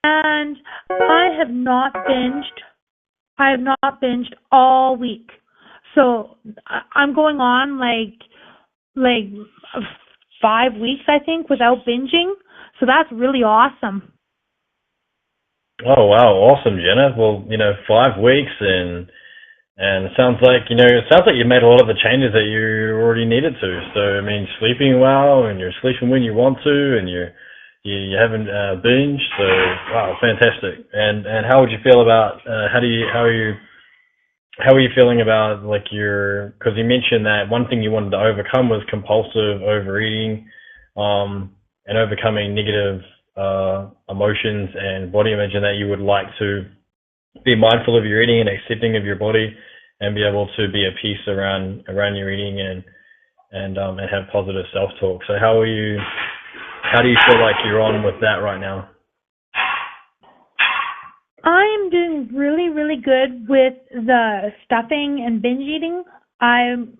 And I have not binged. I have not binged all week. So I'm going on like 5 weeks, I think, without binging. So that's really awesome. Oh wow, awesome, Jenna. Well, 5 weeks and it sounds like you made a lot of the changes that you already needed to. So I mean, sleeping well and you're sleeping when you want to, and you haven't binged. So wow, fantastic. And how would you feel about how are you feeling about like because you mentioned that one thing you wanted to overcome was compulsive overeating, and overcoming negative emotions and body image, and that you would like to be mindful of your eating and accepting of your body, and be able to be at peace around your eating, and have positive self talk. So how do you feel like you're on with that right now? I am doing really, really good with the stuffing and binge eating. I'm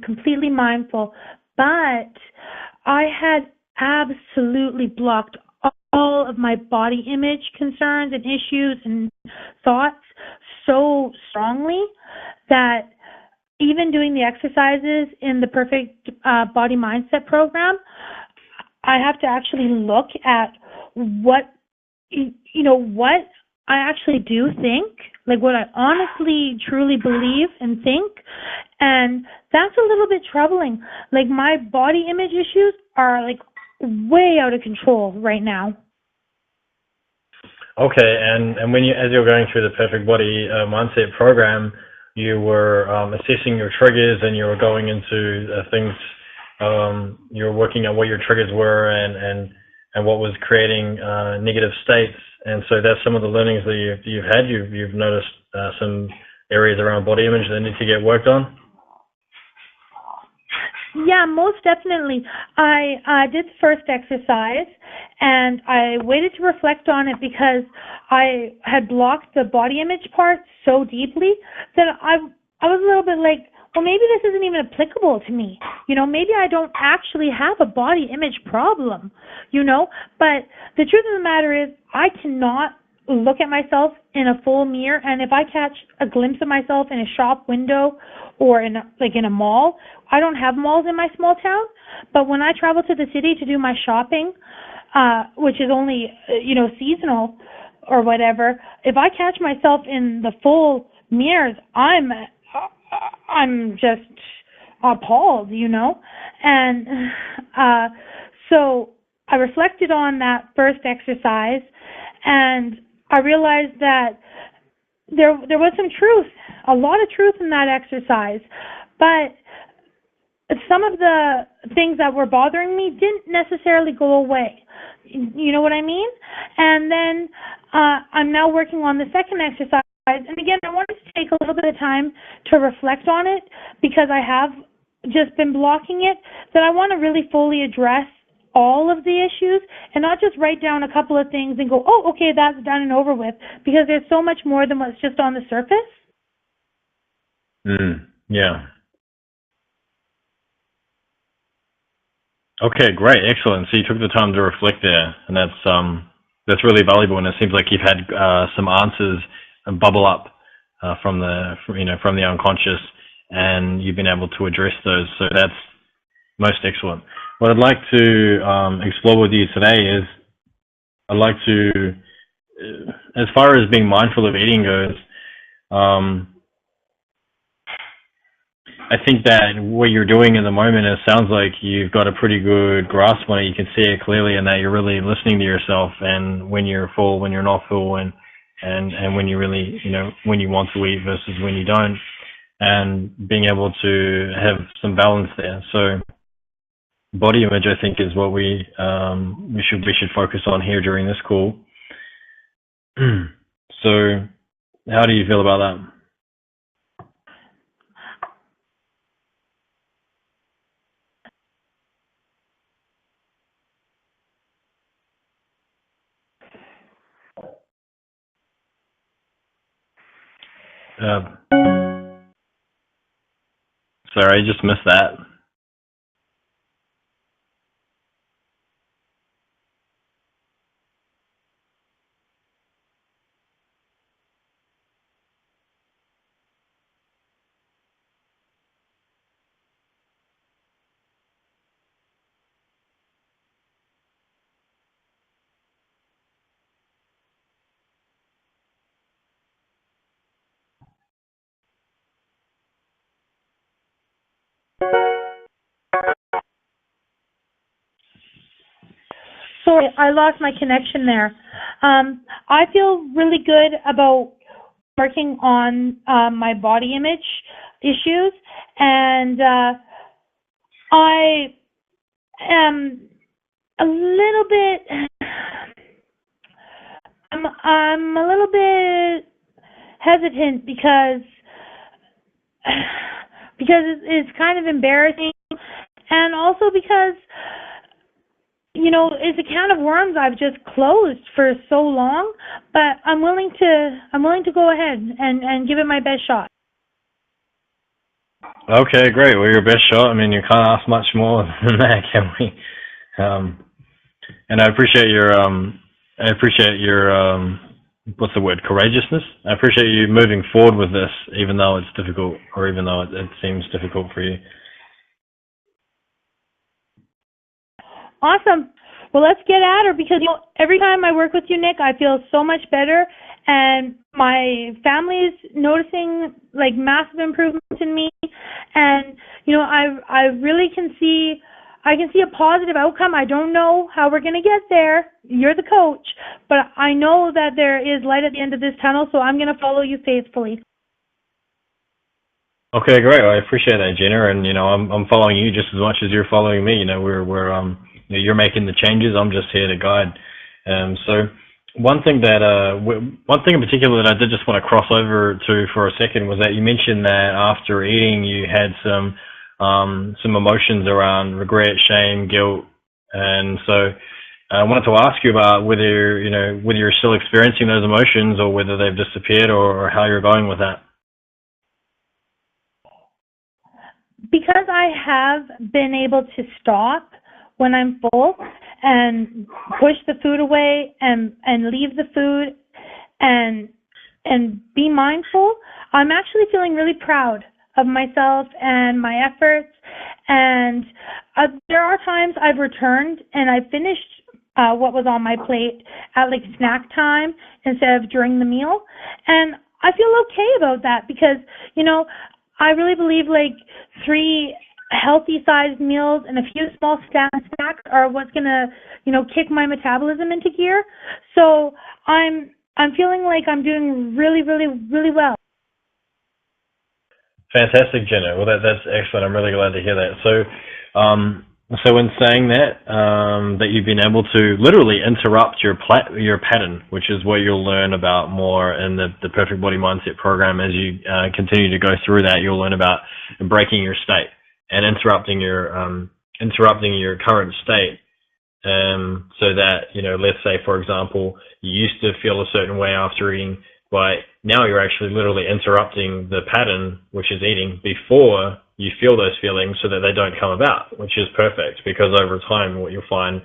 completely mindful, but I had absolutely blocked all of my body image concerns and issues and thoughts so strongly that even doing the exercises in the perfect body mindset program, I have to actually look at what what I actually do think, like what I honestly truly believe and think, and that's a little bit troubling. Like my body image issues are like way out of control right now. Okay, and when as you're going through the Perfect Body Mindset program, you were assessing your triggers, and you were going into things. You were working on what your triggers were, and what was creating negative states. And so that's some of the learnings that you've had. You've noticed some areas around body image that need to get worked on. Yeah, most definitely. I did the first exercise and I waited to reflect on it because I had blocked the body image part so deeply that I was a little bit like, well, maybe this isn't even applicable to me. Maybe I don't actually have a body image problem. But the truth of the matter is I cannot look at myself in a full mirror, and if I catch a glimpse of myself in a shop window or in a mall. I don't have malls in my small town, but when I travel to the city to do my shopping, which is only seasonal or whatever, if I catch myself in the full mirrors, I'm just appalled. And so I reflected on that first exercise, and I realized that there was some truth, a lot of truth in that exercise, but some of the things that were bothering me didn't necessarily go away. You know what I mean? And then I'm now working on the second exercise. And again, I wanted to take a little bit of time to reflect on it because I have just been blocking it, that I want to really fully address all of the issues and not just write down a couple of things and go, oh, okay, that's done and over with, because there's so much more than what's just on the surface. Yeah. Okay, great, excellent. So you took the time to reflect there, and that's really valuable. And it seems like you've had some answers bubble up from the unconscious, and you've been able to address those. So that's most excellent. What I'd like to explore with you today is I'd like to, as far as being mindful of eating goes, I think that what you're doing in the moment, it sounds like you've got a pretty good grasp on it. You can see it clearly, and that you're really listening to yourself, and when you're full, when you're not full, and when you really, when you want to eat versus when you don't, and being able to have some balance there. So body image, I think, is what we should focus on here during this call. So how do you feel about that? Sorry, I just missed that. Sorry, I lost my connection there. I feel really good about working on my body image issues, and I am a little bit. I'm a little bit hesitant because it's kind of embarrassing, and also because it's a can of worms I've just closed for so long. But I'm willing to go ahead and give it my best shot. Okay, great. Well, your best shot. I mean, you can't ask much more than that, can we? And I appreciate your, what's the word, courageousness. I appreciate you moving forward with this, even though it's difficult, or even though it seems difficult for you. Awesome. Well, let's get at her because every time I work with you, Nick, I feel so much better, and my family's noticing like massive improvements in me, and I really can see. I can see a positive outcome. I don't know how we're going to get there. You're the coach, but I know that there is light at the end of this tunnel, so I'm going to follow you faithfully. Okay, great. Well, I appreciate that, Jenna, and I'm following you just as much as you're following me. We're you're making the changes. I'm just here to guide. So one thing in particular that I did just want to cross over to for a second was that you mentioned that after eating you had some emotions around regret, shame, guilt, and so I wanted to ask you about whether you're still experiencing those emotions or whether they've disappeared or how you're going with that. Because I have been able to stop when I'm full and push the food away and leave the food and be mindful, I'm actually feeling really proud of myself and my efforts. And there are times I've returned and I finished what was on my plate at like snack time instead of during the meal. And I feel okay about that because, I really believe like 3 healthy sized meals and a few small snacks are what's going to, kick my metabolism into gear. So I'm feeling like I'm doing really, really, really well. Fantastic, Jenna. Well, that's excellent. I'm really glad to hear that. So in saying that, that you've been able to literally interrupt your pattern, which is what you'll learn about more in the Perfect Body Mindset program as you continue to go through that. You'll learn about breaking your state and interrupting your current state. So that, let's say, for example, you used to feel a certain way after eating, but now you're actually literally interrupting the pattern, which is eating, before you feel those feelings so that they don't come about, which is perfect because over time, what you'll find,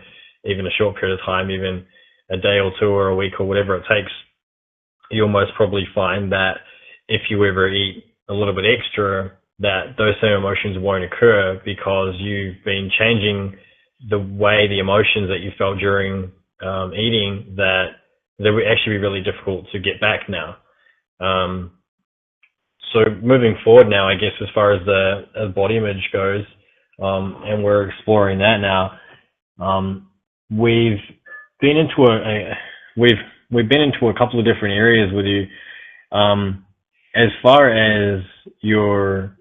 even a short period of time, even a day or 2 or a week or whatever it takes, you'll most probably find that if you ever eat a little bit extra, that those same emotions won't occur because you've been changing the way the emotions that you felt during eating, that they would actually be really difficult to get back now. So moving forward now, I guess as far as the body image goes, and we're exploring that now, we've been into we've been into a couple of different areas with you. As far as your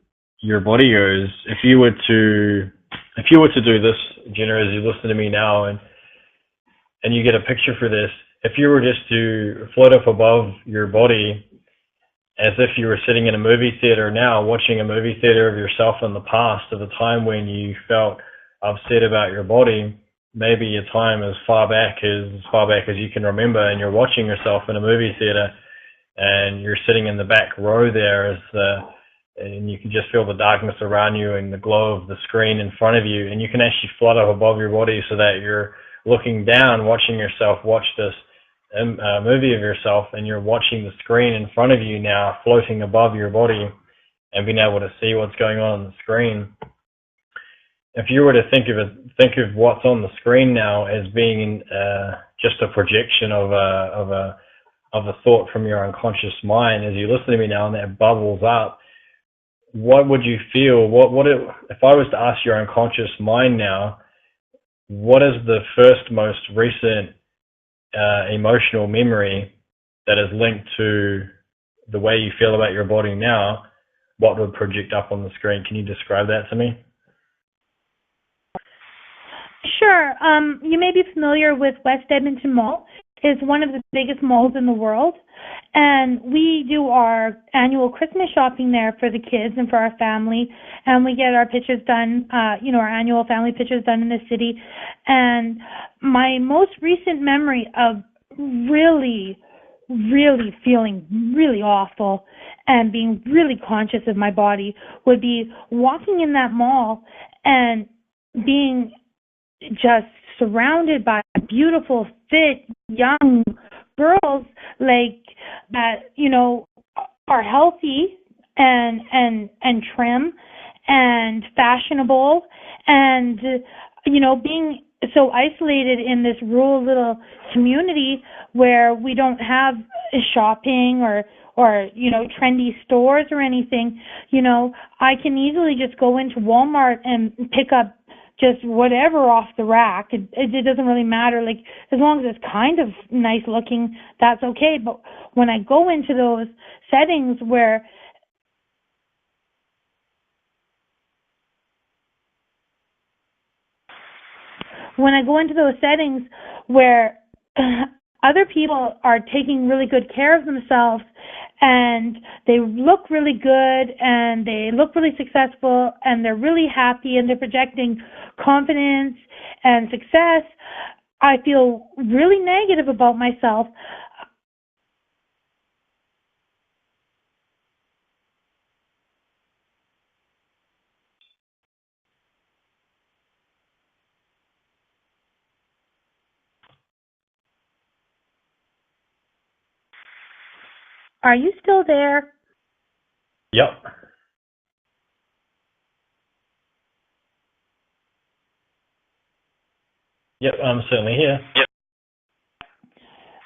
body goes, if you were to do this, Jenna, as you listen to me now, and you get a picture for this, if you were just to float up above your body as if you were sitting in a movie theater now, watching a movie theater of yourself in the past, of the time when you felt upset about your body, maybe a time as far back as you can remember, and you're watching yourself in a movie theater, and you're sitting in the back row there and you can just feel the darkness around you and the glow of the screen in front of you, and you can actually float up above your body so that you're looking down, watching yourself watch this movie of yourself, and you're watching the screen in front of you now floating above your body and being able to see what's going on the screen. If you were to think of what's on the screen now as being just a projection of a thought from your unconscious mind, as you listen to me now and that bubbles up, what would you feel? If I was to ask your unconscious mind now, what is the first most recent emotional memory that is linked to the way you feel about your body now? What would project up on the screen? Can you describe that to me? Sure. You may be familiar with West Edmonton Mall. It's one of the biggest malls in the world. And we do our annual Christmas shopping there for the kids and for our family. And we get our pictures done, our annual family pictures done in the city. And my most recent memory of really, really feeling really awful and being really conscious of my body would be walking in that mall and being just surrounded by beautiful, fit, young girls like that, are healthy and trim and fashionable and being so isolated in this rural little community where we don't have shopping or trendy stores or anything. I can easily just go into Walmart and pick up just whatever off the rack. It doesn't really matter. Like, as long as it's kind of nice looking, that's okay. But when I go into those settings where other people are taking really good care of themselves and they look really good and they look really successful and they're really happy and they're projecting confidence and success, I feel really negative about myself. Are you still there? Yep. Yep, I'm certainly here.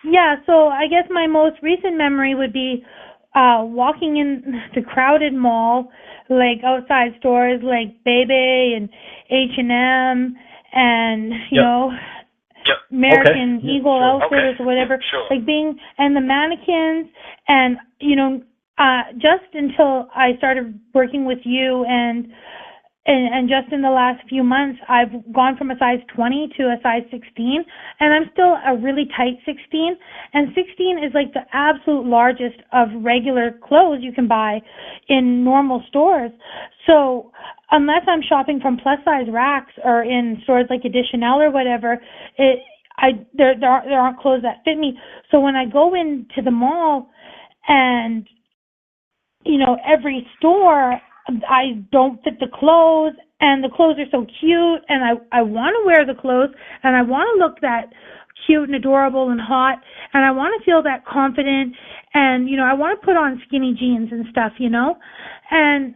Yeah, so I guess my most recent memory would be walking in the crowded mall, like outside stores like Bebe and H&M and, Yep. American Okay. Eagle Sure. Outfitters or whatever, like being, and the mannequins and, just until I started working with you and just in the last few months, I've gone from a size 20 to a size 16, and I'm still a really tight 16, and 16 is like the absolute largest of regular clothes you can buy in normal stores. So unless I'm shopping from plus size racks or in stores like Chanel or whatever, there aren't clothes that fit me. So when I go into the mall and every store, I don't fit the clothes, and the clothes are so cute, and I want to wear the clothes, and I want to look that cute and adorable and hot, and I want to feel that confident, and I want to put on skinny jeans and stuff, and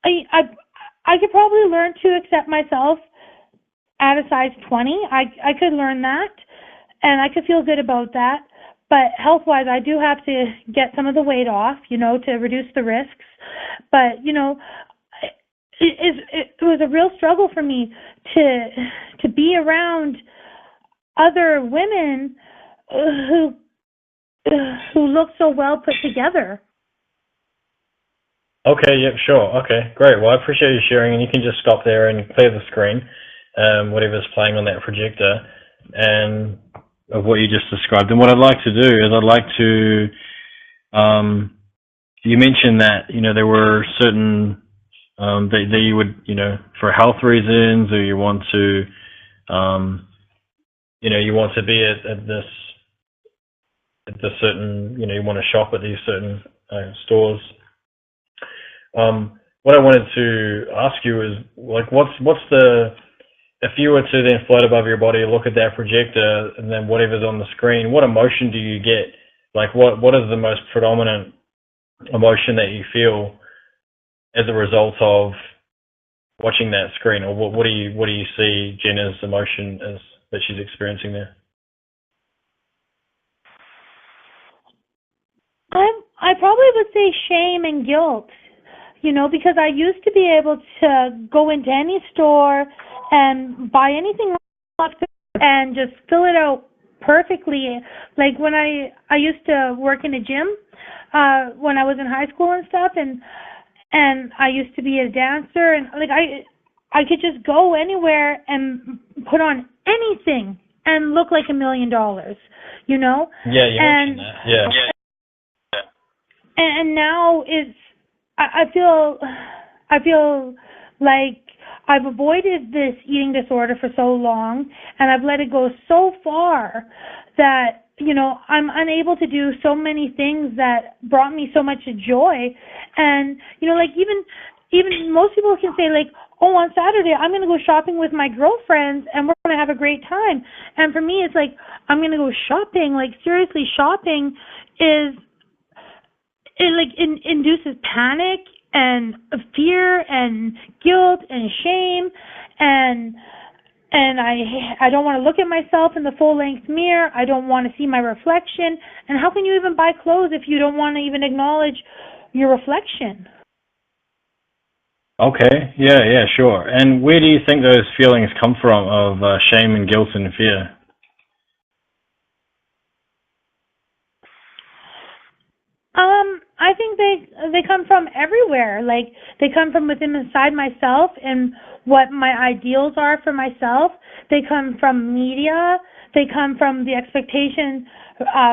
I could probably learn to accept myself at a size 20. I could learn that, and I could feel good about that. But health-wise, I do have to get some of the weight off, to reduce the risks. But, it was a real struggle for me to be around other women who look so well put together. Okay, yep, sure. Okay, great. Well, I appreciate you sharing, and you can just stop there and clear the screen, whatever's playing on that projector, and of what you just described. And what I'd like to do is I'd like to, you mentioned that, there were certain, that you would, for health reasons, or you want to, you want to be at this certain, you want to shop at these certain stores. What I wanted to ask you is, like, what's the, if you were to then float above your body, look at that projector, and then whatever's on the screen, what emotion do you get? Like, what is the most predominant emotion that you feel as a result of watching that screen, or what do you see Jenna's emotion as that she's experiencing there? I probably would say shame and guilt. because I used to be able to go into any store and buy anything and just fill it out perfectly. Like when I used to work in a gym when I was in high school and stuff, and I used to be a dancer, and like I could just go anywhere and put on anything and look like $1,000,000, Yeah, you and mentioned that. Yeah. and now I feel like I've avoided this eating disorder for so long, and I've let it go so far that I'm unable to do so many things that brought me so much joy. And like even most people can say like, oh, on Saturday I'm going to go shopping with my girlfriends and we're going to have a great time. And for me, it's like, I'm going to go shopping. Like, seriously, shopping induces panic and fear and guilt and shame, and I don't want to look at myself in the full-length mirror. I don't want to see my reflection. And how can you even buy clothes if you don't want to even acknowledge your reflection? Okay. Yeah, sure. And where do you think those feelings come from of shame and guilt and fear? I think they come from everywhere. Like, they come from within inside myself and what my ideals are for myself. They come from media. They come from the expectation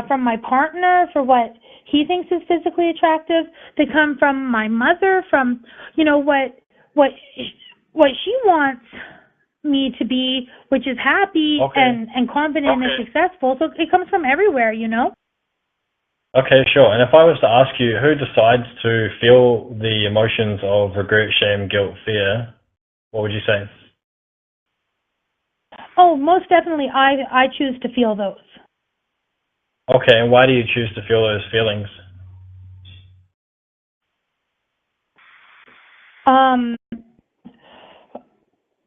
from my partner for what he thinks is physically attractive. They come from my mother, from what she wants me to be, which is happy and confident and successful. So it comes from everywhere. Okay, sure. And if I was to ask you, who decides to feel the emotions of regret, shame, guilt, fear, what would you say? Oh, most definitely, I choose to feel those. Okay, and why do you choose to feel those feelings?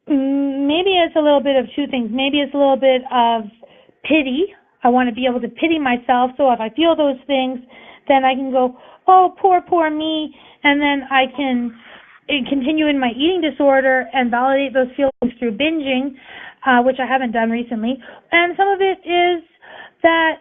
Maybe it's a little bit of two things. Maybe it's a little bit of pity. I want to be able to pity myself, so if I feel those things, then I can go, oh, poor me, and then I can continue in my eating disorder and validate those feelings through binging, which I haven't done recently. And some of it is that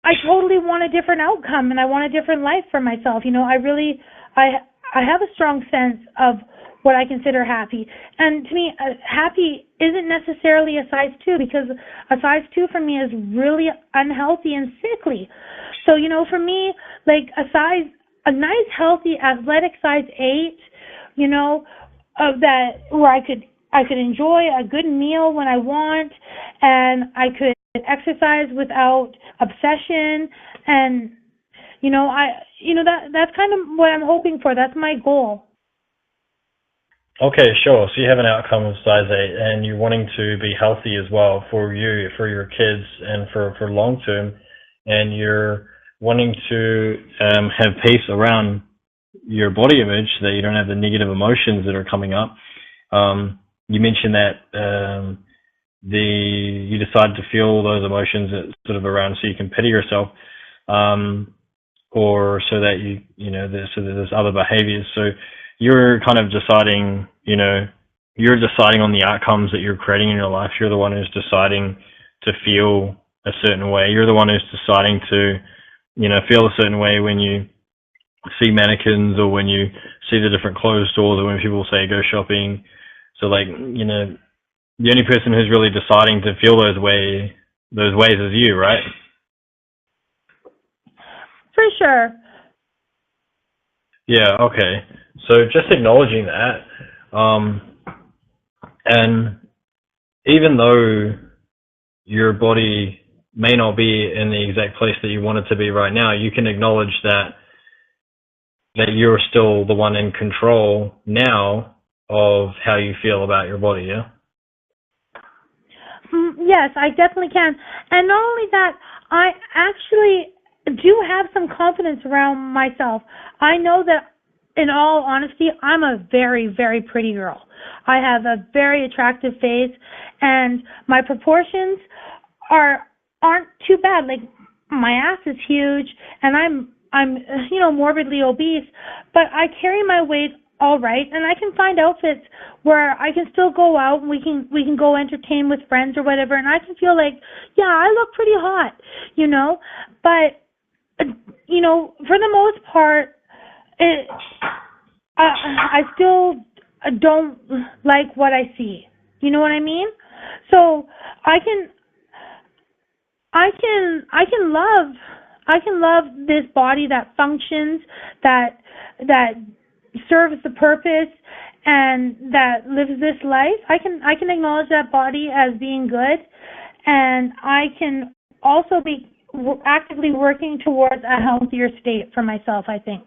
I totally want a different outcome, and I want a different life for myself. I have a strong sense of what I consider happy. And to me, happy isn't necessarily a size 2, because a size 2 for me is really unhealthy and sickly. So, for me, like a nice, healthy, athletic size 8, that where I could enjoy a good meal when I want, and I could exercise without obsession, and that's kind of what I'm hoping for. That's my goal. Okay, sure. So you have an outcome of size 8, and you're wanting to be healthy as well for you, for your kids, and for long term, and you're wanting to have peace around your body image, so that you don't have the negative emotions that are coming up. You mentioned that you decide to feel those emotions sort of around, so you can pity yourself, or so that so that there's other behaviors. So you're kind of deciding, you're deciding on the outcomes that you're creating in your life. You're the one who's deciding to feel a certain way. You're the one who's deciding to, feel a certain way when you see mannequins, or when you see the different clothes stores, or when people say go shopping. So the only person who's really deciding to feel those ways is you, right? For sure. Yeah, okay. So just acknowledging that, and even though your body may not be in the exact place that you want it to be right now, you can acknowledge that you're still the one in control now of how you feel about your body, yeah? Yes, I definitely can. And not only that, I actually do have some confidence around myself. I know that, in all honesty, I'm a very, very pretty girl. I have a very attractive face, and my proportions aren't too bad. Like, my ass is huge, and I'm I'm morbidly obese, but I carry my weight all right, and I can find outfits where I can still go out and we can go entertain with friends or whatever, and I can feel like, yeah, I look pretty hot, but for the most part, it I still don't like what I see. You know what I mean? So I can I can love this body that functions, that serves the purpose, and that lives this life. I can acknowledge that body as being good, and I can also be actively working towards a healthier state for myself, I think.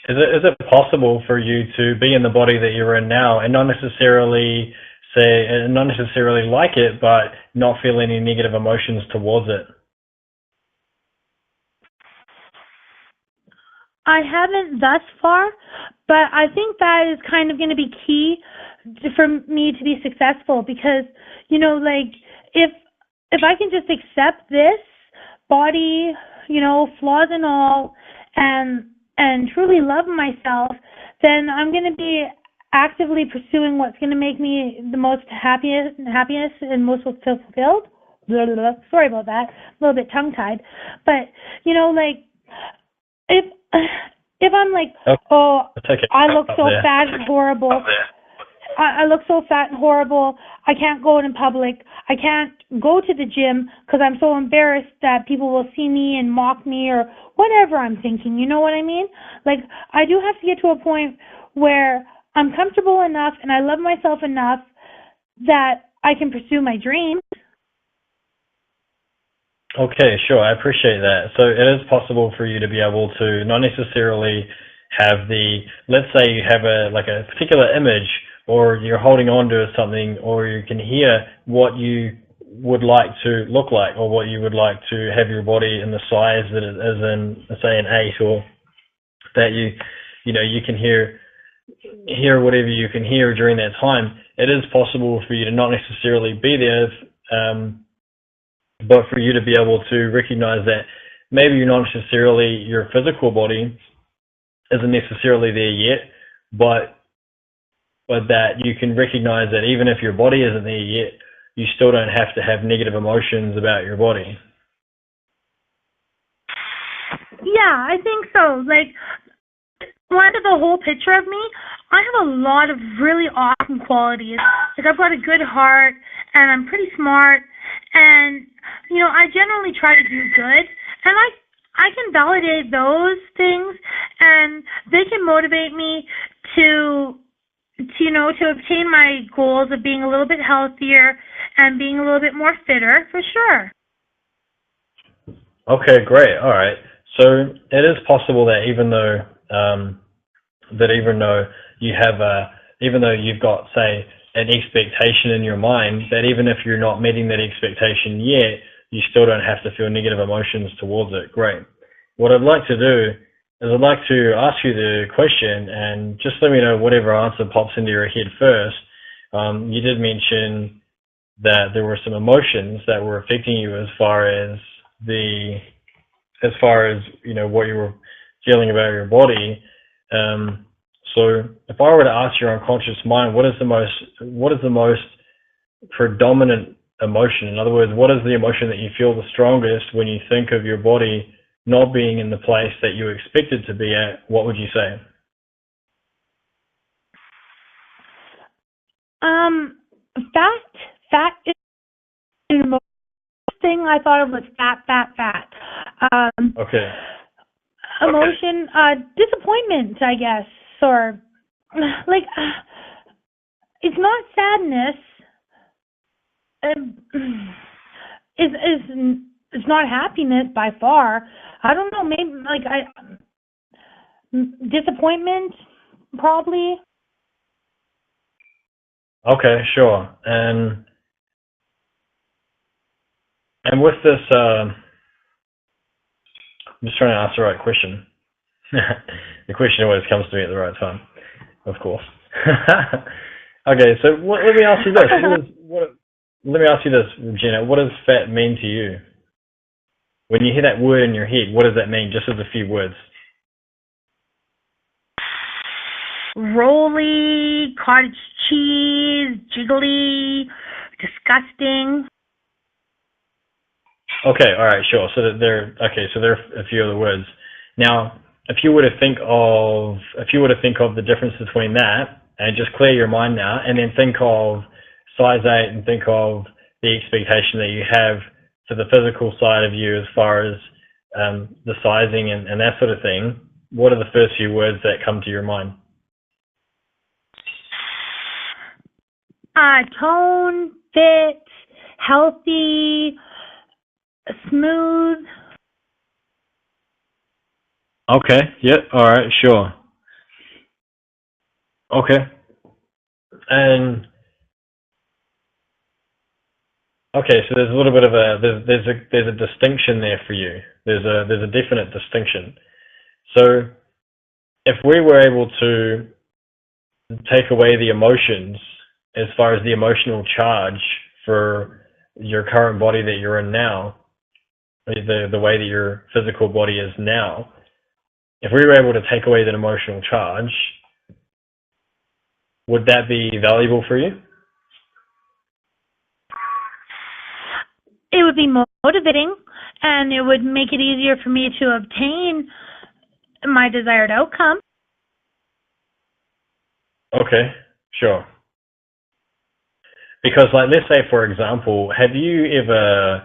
Is it possible for you to be in the body that you're in now and not necessarily like it, but not feel any negative emotions towards it? I haven't thus far, but I think that is kind of going to be key for me to be successful because, like if I can just accept this body, flaws and all, and truly love myself, then I'm going to be actively pursuing what's going to make me the most happiest and most fulfilled. Blah, blah, blah. Sorry about that. A little bit tongue tied, but like if if I'm like, oh, I look so fat and horrible. I look so fat and horrible. I can't go out in public. I can't go to the gym because I'm so embarrassed that people will see me and mock me or whatever I'm thinking. You know what I mean? Like, I do have to get to a point where I'm comfortable enough and I love myself enough that I can pursue my dreams. Okay, sure. I appreciate that. So it is possible for you to be able to not necessarily have let's say you have a particular image, or you're holding on to something, or you can hear what you would like to look like, or what you would like to have your body in the size that it is in, say, an 8, or that you can hear whatever you can hear during that time. It is possible for you to not necessarily be there, but for you to be able to recognize that maybe you're not necessarily, your physical body isn't necessarily there yet, but that you can recognize that even if your body isn't there yet, you still don't have to have negative emotions about your body. Yeah, I think so. Like, look at the whole picture of me. I have a lot of really awesome qualities. Like, I've got a good heart, and I'm pretty smart, and I generally try to do good, and I can validate those things, and they can motivate me to obtain my goals of being a little bit healthier and being a little bit more fitter, for sure. Okay, great. All right. So it is possible that even though even though you've got, say, an expectation in your mind, that even if you're not meeting that expectation yet, you still don't have to feel negative emotions towards it. Great. What I'd like to do is I'd like to ask you the question, and just let me know whatever answer pops into your head first. You did mention that there were some emotions that were affecting you as far as what you were feeling about your body. So if I were to ask your unconscious mind, what is the most predominant emotion? In other words, what is the emotion that you feel the strongest when you think of your body not being in the place that you expect it to be at? What would you say? Fat is the most thing I thought of was fat. Okay. Emotion, disappointment, I guess, or like it's not sadness. It's not happiness by far. I don't know. Maybe disappointment, probably. Okay, sure. And with this, I'm just trying to ask the right question. The question always comes to me at the right time, of course. Okay, so let me ask you this. Let me ask you this, Jenna. What does fat mean to you? When you hear that word in your head, what does that mean? Just as a few words. Rolly, cottage cheese, jiggly, disgusting. Okay, all right, sure. So there are a few other words. Now, if you were to think of the difference between that, and just clear your mind now, and then think of size 8 and think of the expectation that you have for the physical side of you as far as the sizing and that sort of thing. What are the first few words that come to your mind? Tone, fit, healthy, smooth. Okay, yep, all right, sure. Okay. And okay, so there's a little bit of there's a distinction there for you. There's a definite distinction. So if we were able to take away the emotions as far as the emotional charge for your current body that you're in now, the way that your physical body is now, if we were able to take away that emotional charge, would that be valuable for you? It would be motivating, and it would make it easier for me to obtain my desired outcome. Okay, sure. Because, like, let's say, for example, have you ever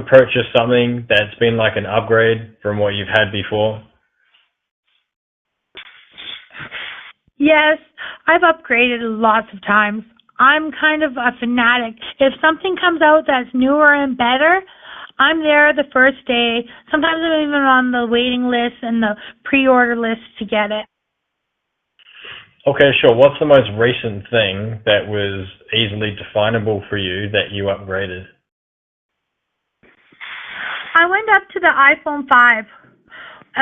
purchased something that's been like an upgrade from what you've had before? Yes, I've upgraded lots of times. I'm kind of a fanatic. If something comes out that's newer and better, I'm there the first day. Sometimes I'm even on the waiting list and the pre-order list to get it. Okay, sure. What's the most recent thing that was easily definable for you that you upgraded? I went up to the iPhone 5,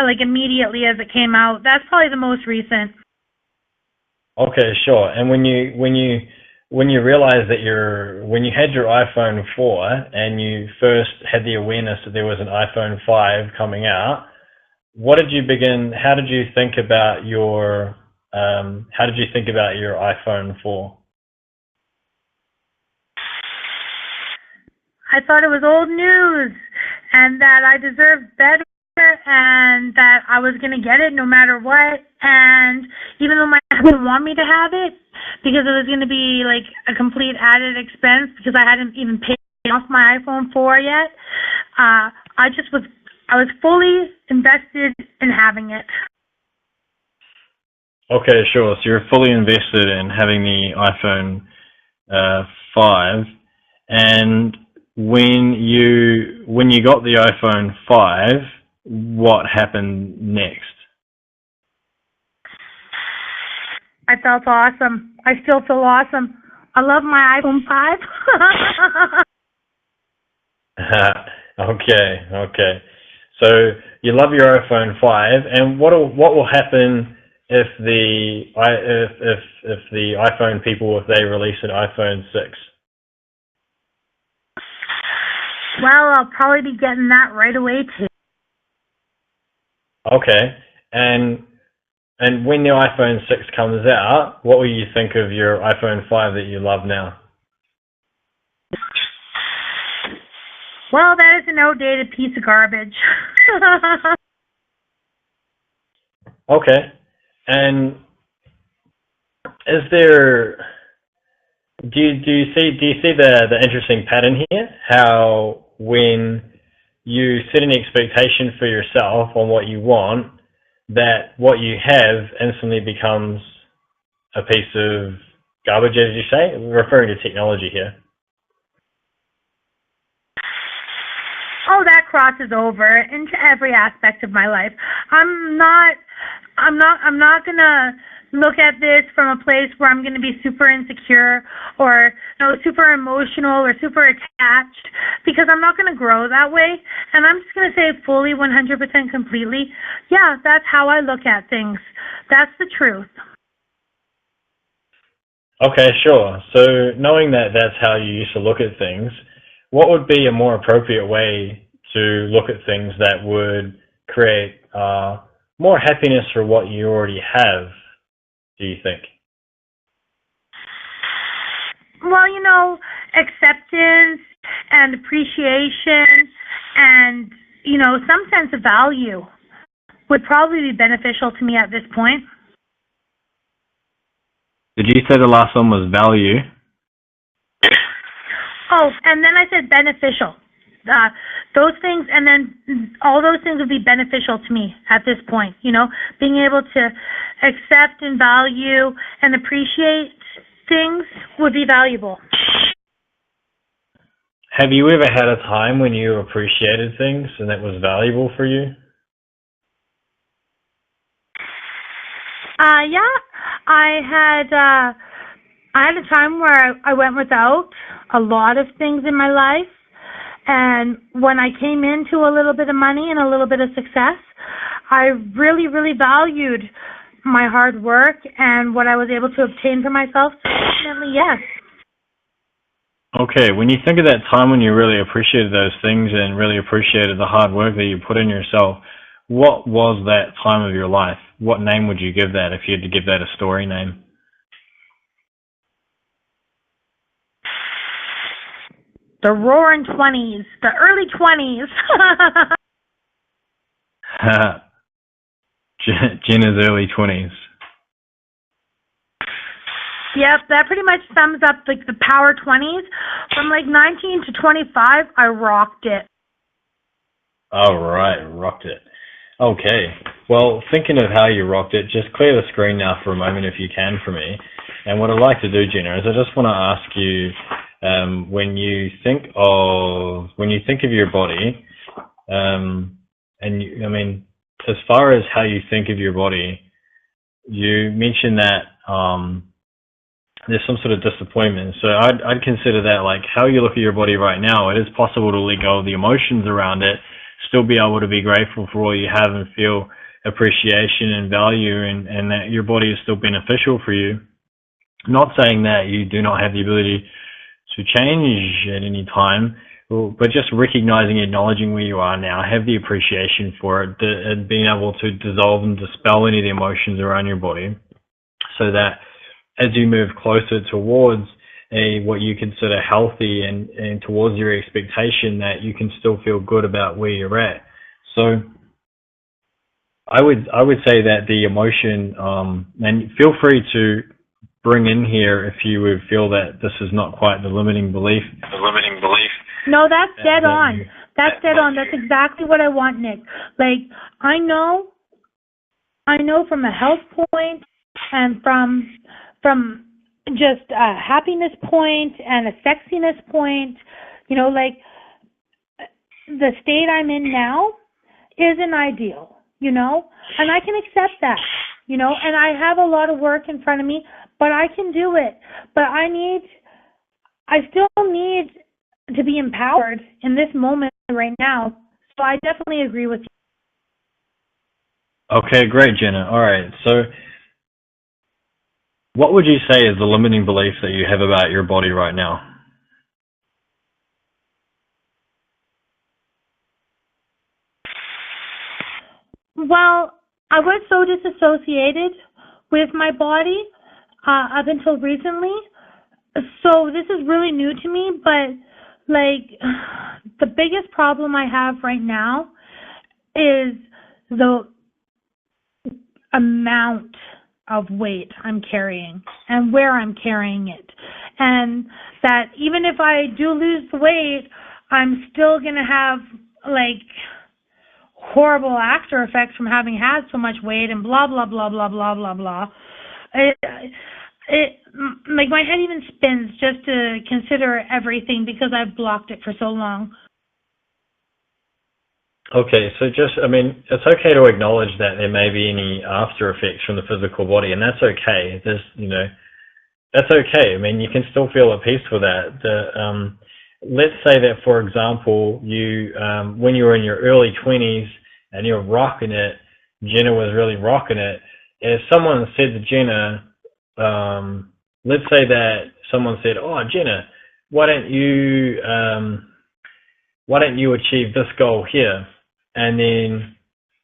like immediately as it came out. That's probably the most recent. Okay, sure. And when you realized that when you had your iPhone 4 and you first had the awareness that there was an iPhone 5 coming out, how did you think about your iPhone 4? I thought it was old news and that I deserved better and that I was going to get it no matter what. And even though my husband didn't want me to have it because it was going to be like a complete added expense because I hadn't even paid off my iPhone 4 yet, I was fully invested in having it. Okay, sure. So you're fully invested in having the iPhone 5, and when you got the iPhone 5, what happened next? I felt awesome. I still feel awesome. I love my iPhone 5. Okay. So you love your iPhone 5, and what will happen if the iPhone people, if they release an iPhone 6? Well, I'll probably be getting that right away too. Okay, and when the iPhone 6 comes out, what will you think of your iPhone 5 that you love now? Well, that is an outdated piece of garbage. Okay, and is there? Do you see the interesting pattern here? How when you set an expectation for yourself on what you want, that what you have instantly becomes a piece of garbage, as you say, referring to technology here. Oh, that crosses over into every aspect of my life. I'm not gonna look at this from a place where I'm gonna be super insecure or super emotional or super attached because I'm not gonna grow that way. And I'm just gonna say fully 100% completely, yeah, that's how I look at things. That's the truth. Okay, sure. So knowing that that's how you used to look at things, what would be a more appropriate way to look at things that would create more happiness for what you already have, do you think? Well, acceptance and appreciation and, some sense of value would probably be beneficial to me at this point. Did you say the last one was value? Oh, and then I said beneficial. Those things, and then all those things would be beneficial to me at this point. Being able to accept and value and appreciate things would be valuable. Have you ever had a time when you appreciated things and that was valuable for you? Yeah, I had a time where I went without a lot of things in my life, and when I came into a little bit of money and a little bit of success, I really, really valued my hard work and what I was able to obtain for myself. So definitely, yes. Okay, when you think of that time when you really appreciated those things and really appreciated the hard work that you put in yourself, what was that time of your life? What name would you give that if you had to give that a story name? The roaring 20s, the early 20s. Jenna's early 20s. Yep, that pretty much sums up like the power 20s. From like 19 to 25, I rocked it. All right, rocked it. Okay. Well, thinking of how you rocked it, just clear the screen now for a moment if you can for me. And what I'd like to do, Jenna, is I just want to ask you, when you think of your body, as far as how you think of your body, you mentioned that there's some sort of disappointment. So I'd consider that like how you look at your body right now. It is possible to let go of the emotions around it, still be able to be grateful for all you have and feel appreciation and value, and that your body is still beneficial for you. Not saying that you do not have the ability to change at any time, but just recognizing, acknowledging where you are now, have the appreciation for it, and being able to dissolve and dispel any of the emotions around your body, so that as you move closer towards what you consider healthy and towards your expectation, that you can still feel good about where you're at. So I would say that the emotion, and feel free to bring in here if you would feel that this is not quite the limiting belief. No, that's dead on. That's dead on. That's exactly what I want, Nick. Like, I know from a health point and from just a happiness point and a sexiness point, like the state I'm in now isn't ideal, and I can accept that, and I have a lot of work in front of me, but I can do it. But I still need to be empowered in this moment right now. So I definitely agree with you. Okay, great, Jenna. All right. So what would you say is the limiting belief that you have about your body right now? Well, I was so disassociated with my body up until recently. So this is really new to me, but like the biggest problem I have right now is the amount of weight I'm carrying and where I'm carrying it. And that even if I do lose the weight, I'm still going to have like horrible after effects from having had so much weight and blah, blah, blah, blah, blah, blah, blah. It like my head even spins just to consider everything because I've blocked it for so long. Okay, so it's okay to acknowledge that there may be any after effects from the physical body, and that's okay. That's okay. I mean, you can still feel at peace with that. Let's say that, for example, you when you were in your early 20s and you were rocking it, Jenna was really rocking it. If someone said to Jenna, let's say that someone said, "Oh, Jenna, why don't you why don't you achieve this goal here? And then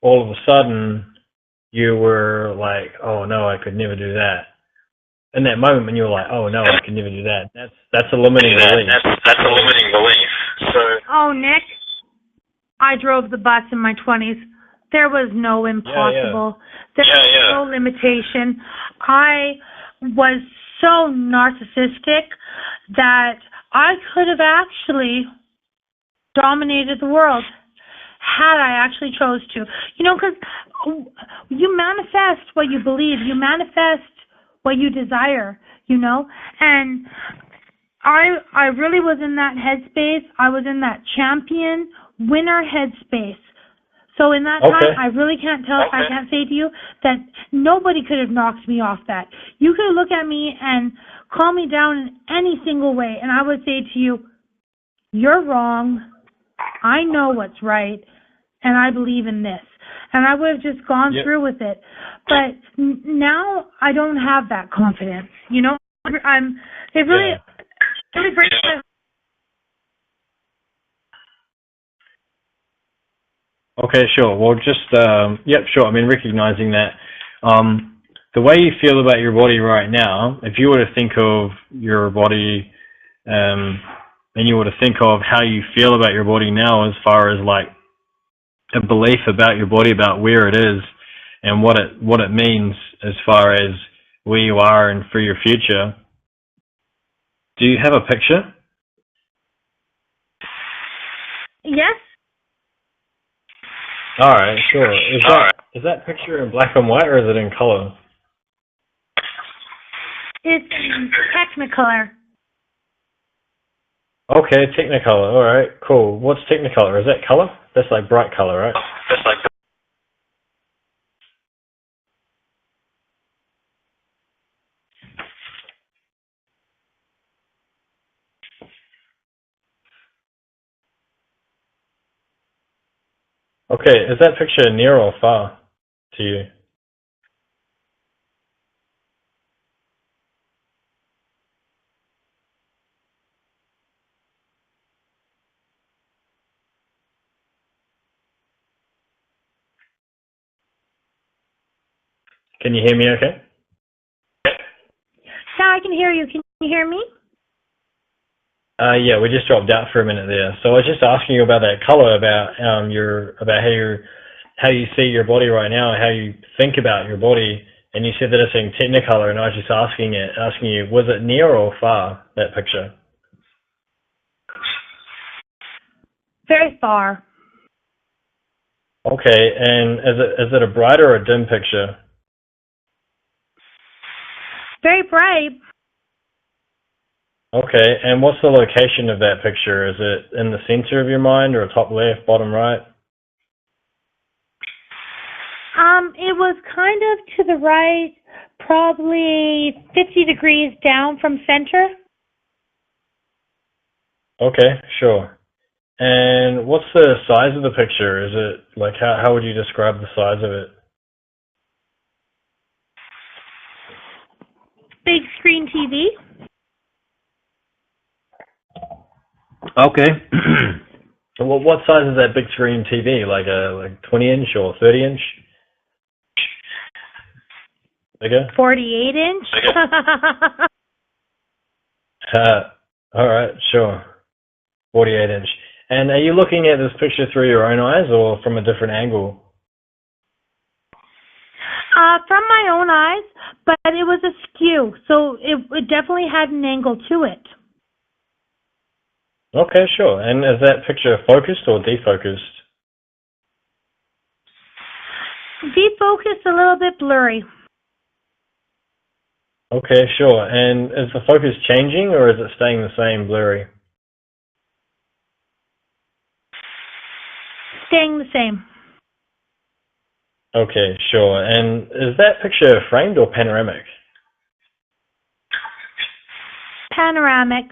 all of a sudden you were like, oh no, I could never do that. In that moment when you were like, oh no, I could never do that, that's a limiting belief. That's a limiting belief. So. Oh, Nick, I drove the bus in my 20s. There was no impossible. There was no limitation. I was so narcissistic that I could have actually dominated the world had I actually chose to. You know, because you manifest what you believe. You manifest what you desire, you know? And I really was in that headspace. I was in that champion winner headspace. So in that time, I really can't tell. I can't say to you that nobody could have knocked me off that. You could look at me and call me down in any single way, and I would say to you, you're wrong. I know what's right, and I believe in this. And I would have just gone through with it. But now I don't have that confidence. You know, it really breaks my. Okay, sure. Well, just, sure. I mean, recognizing that, the way you feel about your body right now, if you were to think of your body, and you were to think of how you feel about your body now as far as like a belief about your body, about where it is and what it means as far as where you are and for your future, do you have a picture? Yes. All right, sure. Is that picture in black and white or is it in color? It's Technicolor. Okay, Technicolor. All right, cool. What's Technicolor? Is that color? That's like bright color, right? That's like. Okay, is that picture near or far to you? Can you hear me okay? Yeah, I can hear you. Can you hear me? Yeah, we just dropped out for a minute there. So I was just asking you about that color, about how you see your body right now, how you think about your body, and you said that it's in Technicolor, and I was just asking you, was it near or far, that picture? Very far. Okay, and is it a bright or a dim picture? Very bright. Okay, and what's the location of that picture? Is it in the center of your mind or top left, bottom right? It was kind of to the right, probably 50 degrees down from center. Okay, sure. And what's the size of the picture? Is it like how would you describe the size of it? Big screen TV. Okay. Well, what size is that big screen TV? Like a 20-inch or 30-inch? Bigger? 48-inch. All right, sure. 48-inch. And are you looking at this picture through your own eyes or from a different angle? From my own eyes, but it was askew, so it definitely had an angle to it. Okay, sure. And is that picture focused or defocused? Defocused, a little bit blurry. Okay, sure. And is the focus changing or is it staying the same, blurry? Staying the same. Okay, sure. And is that picture framed or panoramic? Panoramic.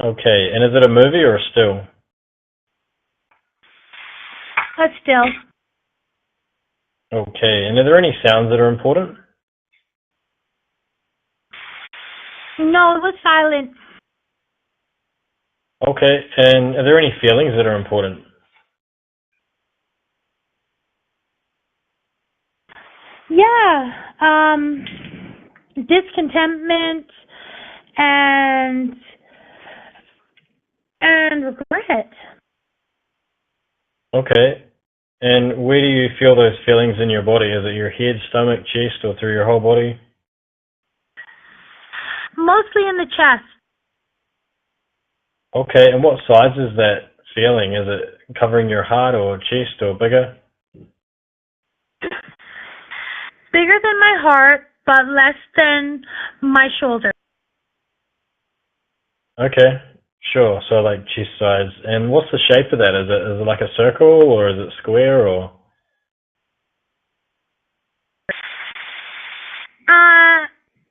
Okay, and is it a movie or a still? A still. Okay, and are there any sounds that are important? No, it was silent. Okay, and are there any feelings that are important? Yeah, discontentment and regret. Okay, and where do you feel those feelings in your body? Is it your head, stomach, chest, or through your whole body? Mostly in the chest. Okay, and what size is that feeling? Is it covering your heart or chest or bigger? Bigger than my heart, but less than my shoulder. Okay, sure. So like chest size. And what's the shape of that? Is it like a circle or is it square or?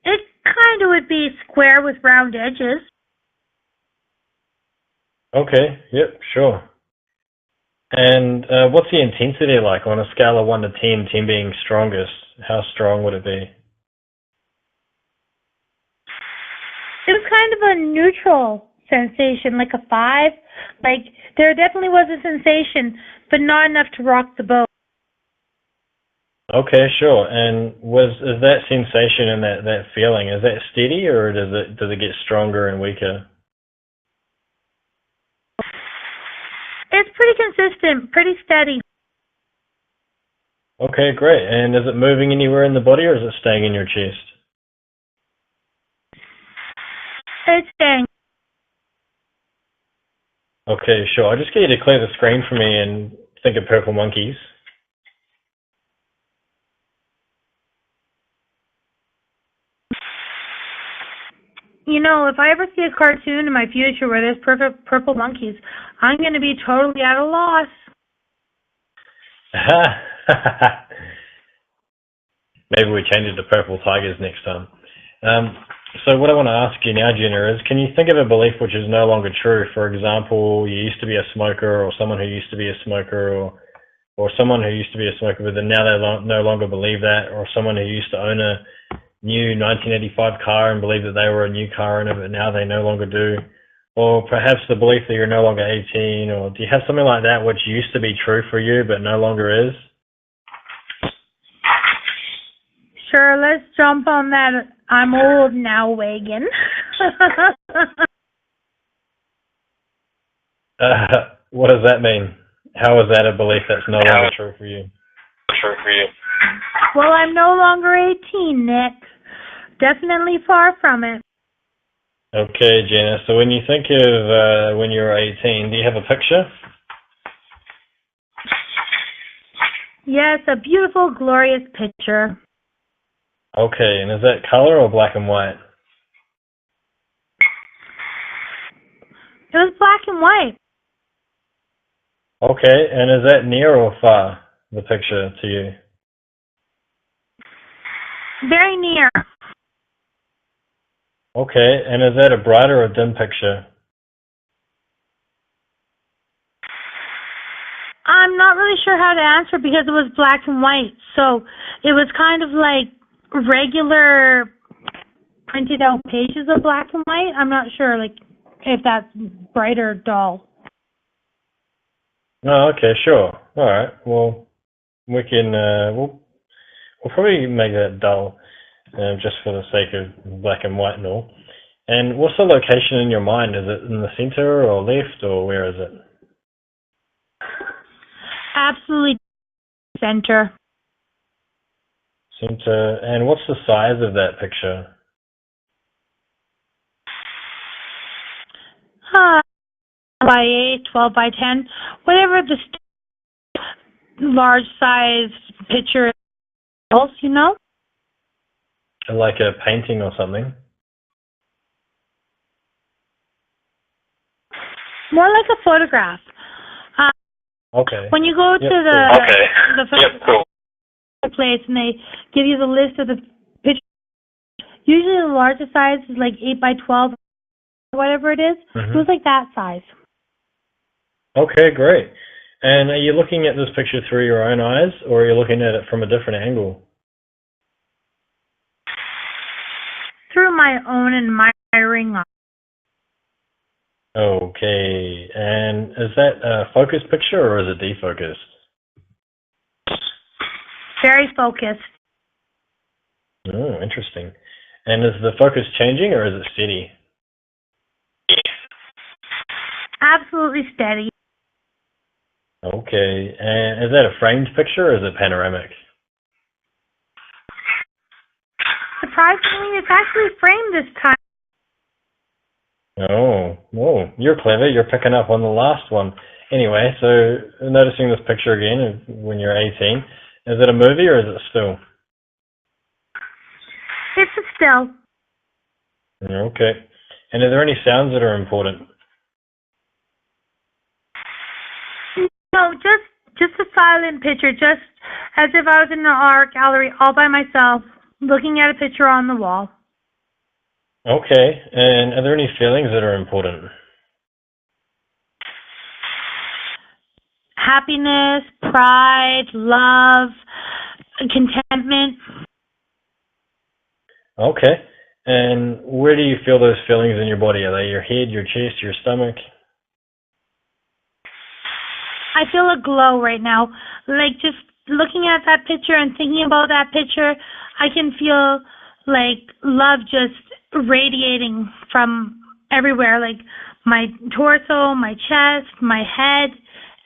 It kind of would be square with round edges. Okay, yep, sure. And what's the intensity like on a scale of 1 to 10, 10 being strongest? How strong would it be? It was kind of a neutral sensation, like a 5. Like, there definitely was a sensation, but not enough to rock the boat. Okay, sure. And is that sensation and that feeling, is that steady or does it get stronger and weaker? It's pretty consistent, pretty steady. Okay, great. And is it moving anywhere in the body or is it staying in your chest? It's staying. Okay, sure. I'll just get you to clear the screen for me and think of purple monkeys. You know, if I ever see a cartoon in my future where there's perfect purple monkeys, I'm going to be totally at a loss. Maybe we change it to purple tigers next time. So what I want to ask you now, Jenna, is can you think of a belief which is no longer true? For example, you used to be a smoker or someone who used to be a smoker or someone who used to be a smoker but then now they no longer believe that, or someone who used to own a new 1985 car and believe that they were a new car owner but now they no longer do. Or perhaps the belief that you're no longer 18, or do you have something like that which used to be true for you but no longer is? Sure, let's jump on that I'm old now wagon. What does that mean? How is that a belief that's no longer true for you? True for you. Well, I'm no longer 18, Nick. Definitely far from it. Okay, Jenna. So when you think of when you were 18, do you have a picture? Yes, a beautiful, glorious picture. Okay, and is that color or black and white? It was black and white. Okay, and is that near or far, the picture to you? Very near. Okay, and is that a bright or a dim picture? I'm not really sure how to answer because it was black and white. So it was kind of like regular printed out pages of black and white. I'm not sure like if that's bright or dull. Oh, okay, sure. All right. Well, we can we'll probably make that dull, just for the sake of black and white and all. And what's the location in your mind? Is it in the center or left or where is it? Absolutely center. Center. And what's the size of that picture? 12 by 8, 12 by 10, whatever the large size picture is, you know? Like a painting or something? More like a photograph. Okay. When you go to Yep, the Yep, cool. place and they give you the list of the pictures, usually the largest size is like 8 by 12, whatever it is. Mm-hmm. It was like that size. Okay, great. And are you looking at this picture through your own eyes or are you looking at it from a different angle? Through my own admiring eye. Okay. And is that a focus picture or is it defocused? Very focused. Oh, interesting. And is the focus changing or is it steady? Absolutely steady. Okay. And is that a framed picture or is it panoramic? Surprisingly, it's actually framed this time. Oh, whoa, you're clever. You're picking up on the last one. Anyway, so noticing this picture again when you're 18, is it a movie or is it still? It's a still. Okay. And are there any sounds that are important? No, just a silent picture, just as if I was in an art gallery all by myself, looking at a picture on the wall. Okay. And are there any feelings that are important? Happiness, pride, love, contentment. Okay. And where do you feel those feelings in your body? Are they your head, your chest, your stomach? I feel a glow right now. Like just looking at that picture and thinking about that picture, I can feel like love just radiating from everywhere, like my torso, my chest, my head,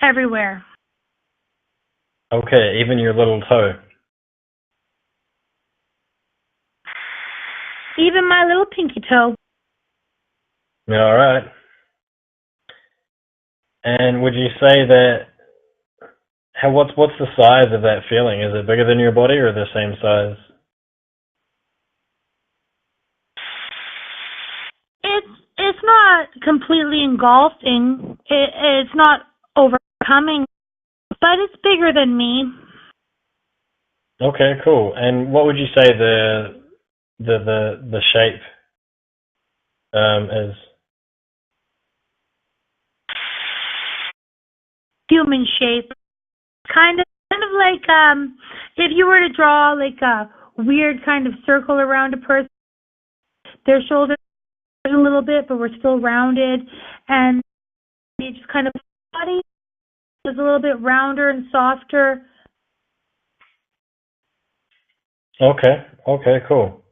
everywhere. Okay, even your little toe. Even my little pinky toe. All right. And would you say that what's the size of that feeling? Is it bigger than your body or the same size? It's not completely engulfing. It's not overcoming, but it's bigger than me. Okay, cool. And what would you say the shape is? Human shape. Kind of like if you were to draw like a weird kind of circle around a person, their shoulders a little bit, but we're still rounded, and you just kind of body is a little bit rounder and softer. Okay, okay, cool.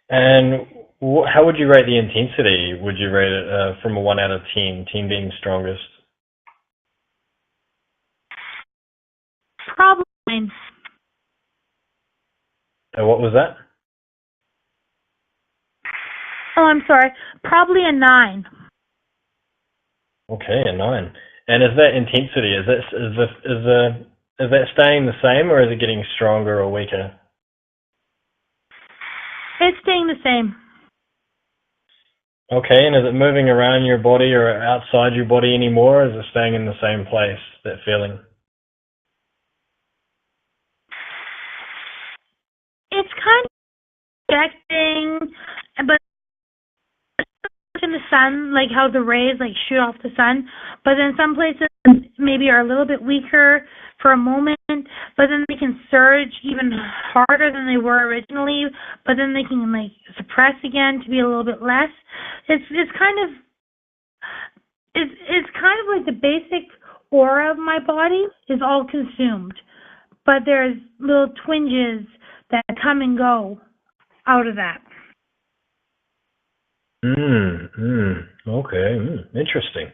And how would you rate the intensity? Would you rate it from a 1 out of 10, 10 being strongest? Probably 9. What was that? Oh, I'm sorry. Probably a 9. Okay, a 9. And is that intensity? Is that staying the same or is it getting stronger or weaker? It's staying the same. Okay, and is it moving around your body or outside your body anymore, or is it staying in the same place, that feeling? It's kind of projecting, but in the sun, like how the rays like shoot off the sun, but then some places maybe are a little bit weaker for a moment, but then they can surge even harder than they were originally, but then they can like suppress again to be a little bit less. It's kind of it's kind of like the basic aura of my body is all consumed, but there's little twinges that come and go out of that. Okay, interesting.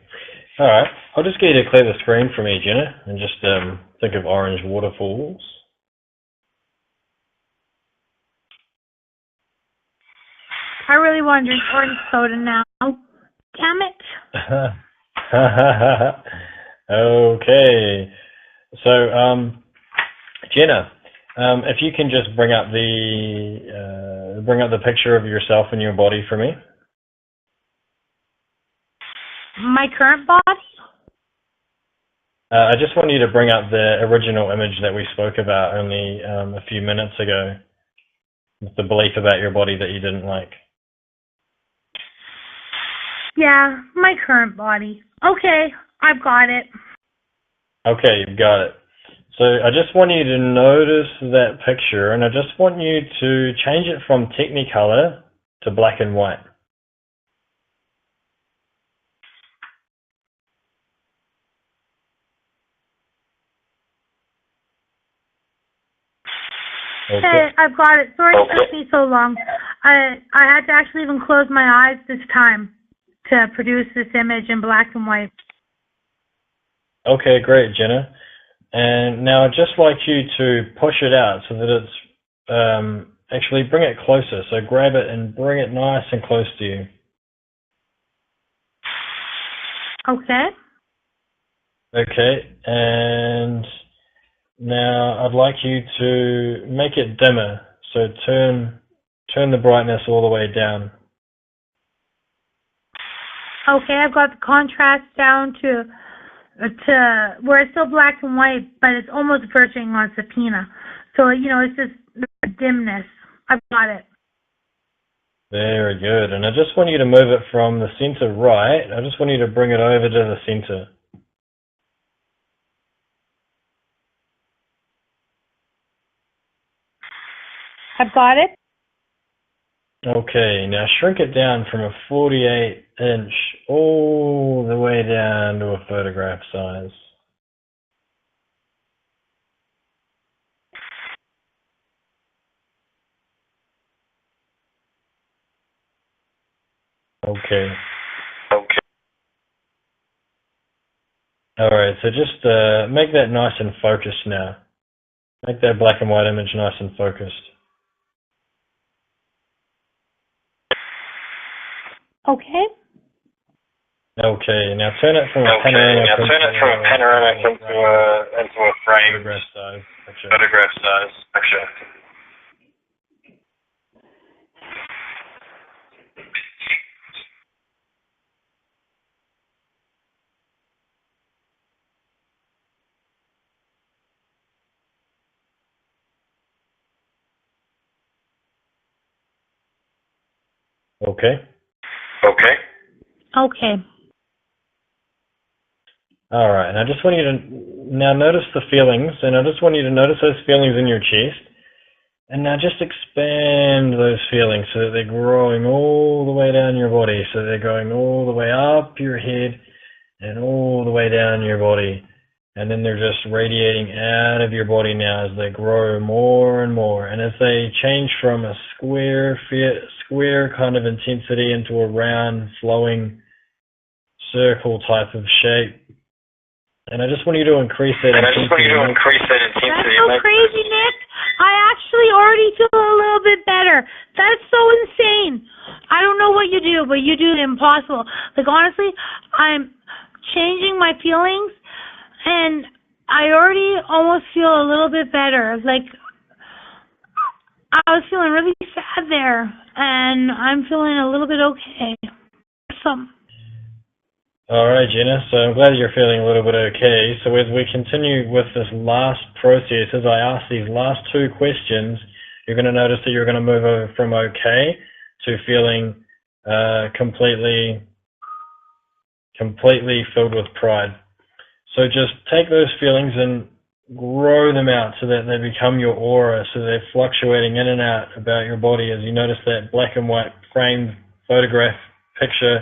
All right, I'll just get you to clear the screen for me, Jenna, and just think of orange waterfalls. I really want to drink orange soda now. Damn it. Okay, so Jenna, if you can just bring up the picture of yourself and your body for me. My current body? I just want you to bring up the original image that we spoke about only a few minutes ago, with the belief about your body that you didn't like. Yeah, my current body. Okay, I've got it. Okay, you've got it. So I just want you to notice that picture, and I just want you to change it from Technicolor to black and white. Okay. Hey, I've got it. Sorry it took me so long. I had to actually even close my eyes this time to produce this image in black and white. Okay, great, Jenna. And now I'd just like you to push it out so that it's actually bring it closer. So grab it and bring it nice and close to you. Okay. Okay, and now I'd like you to make it dimmer. So turn the brightness all the way down. Okay, I've got the contrast down to where it's still black and white, but it's almost verging on subpoena. So, it's just the dimness. I've got it. Very good. And I just want you to move it from the center right. I just want you to bring it over to the center. I've got it. Okay, now shrink it down from a 48-inch all the way down to a photograph size. Okay. Alright, so just make that nice and focused now. Make that black and white image nice and focused. Okay. Okay, now turn it from a panoramic into a frame. Photograph size picture. Okay. Okay. All right, and I just want you to now notice the feelings, and I just want you to notice those feelings in your chest, and now just expand those feelings so that they're growing all the way down your body, so they're going all the way up your head and all the way down your body, and then they're just radiating out of your body now as they grow more and more, and as they change from a square kind of intensity into a round, flowing circle type of shape. And I just want you to increase that intensity. That's so crazy, Nick. I actually already feel a little bit better. That's so insane. I don't know what you do, but you do the impossible. Like, honestly, I'm changing my feelings, and I already almost feel a little bit better. Like, I was feeling really sad there, and I'm feeling a little bit okay. All right, Jenna, so I'm glad you're feeling a little bit okay. So as we continue with this last process, as I ask these last two questions, you're going to notice that you're going to move over from okay to feeling completely filled with pride. So just take those feelings and grow them out so that they become your aura, so they're fluctuating in and out about your body as you notice that black and white framed photograph picture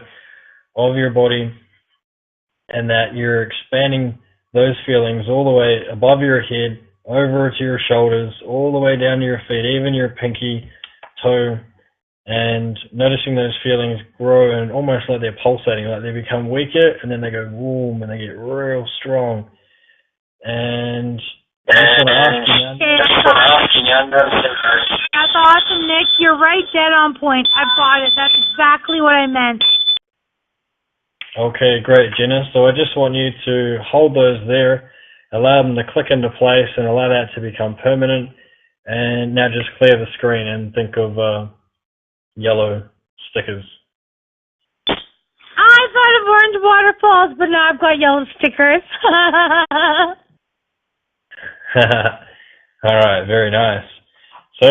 of your body, and that you're expanding those feelings all the way above your head, over to your shoulders, all the way down to your feet, even your pinky toe, and noticing those feelings grow and almost like they're pulsating, like they become weaker and then they go boom and they get real strong. And I just want to ask you now. That's awesome, Nick. You're right dead on point. I've got it. That's exactly what I meant. Okay, great, Jenna. So I just want you to hold those there, allow them to click into place and allow that to become permanent. And now just clear the screen and think of yellow stickers. I thought of orange waterfalls, but now I've got yellow stickers. All right, very nice. So,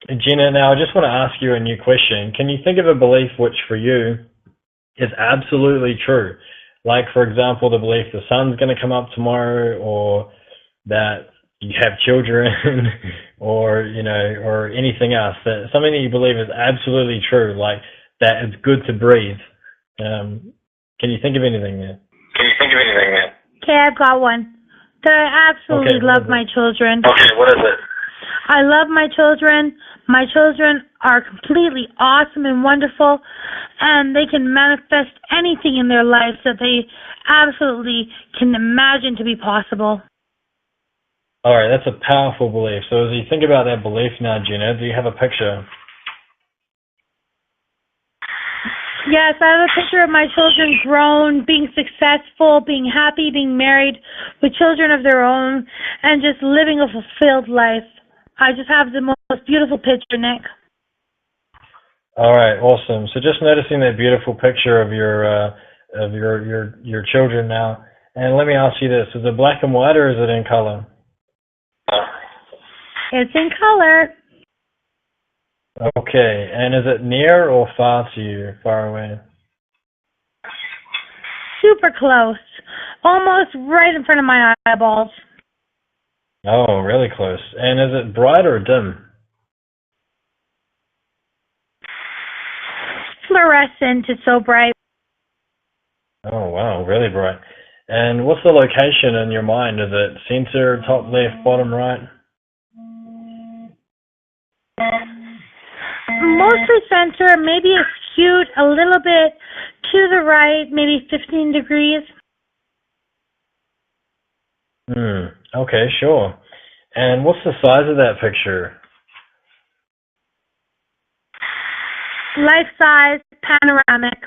Jenna, now I just want to ask you a new question. Can you think of a belief which for you is absolutely true? Like, for example, the belief the sun's going to come up tomorrow, or that you have children, or, or anything else, that something that you believe is absolutely true, like that it's good to breathe. Can you think of anything there? Okay, I've got one. That I absolutely love my children. Okay, what is it? I love my children. My children are completely awesome and wonderful, and they can manifest anything in their lives that they absolutely can imagine to be possible. All right, that's a powerful belief. So as you think about that belief now, Jenna, do you have a picture? Yes, I have a picture of my children grown, being successful, being happy, being married with children of their own, and just living a fulfilled life. I just have the most beautiful picture, Nick. All right, awesome. So just noticing that beautiful picture of your children now, and let me ask you this: is it black and white or is it in color? It's in color. Okay, and is it near or far to you, far away? Super close. Almost right in front of my eyeballs. Oh, really close. And is it bright or dim? Fluorescent. It's so bright. Oh, wow, really bright. And what's the location in your mind? Is it center, top left, bottom right? Mostly center, maybe skewed a little bit to the right, maybe 15 degrees. Okay, sure. And what's the size of that picture? Life-size, panoramic.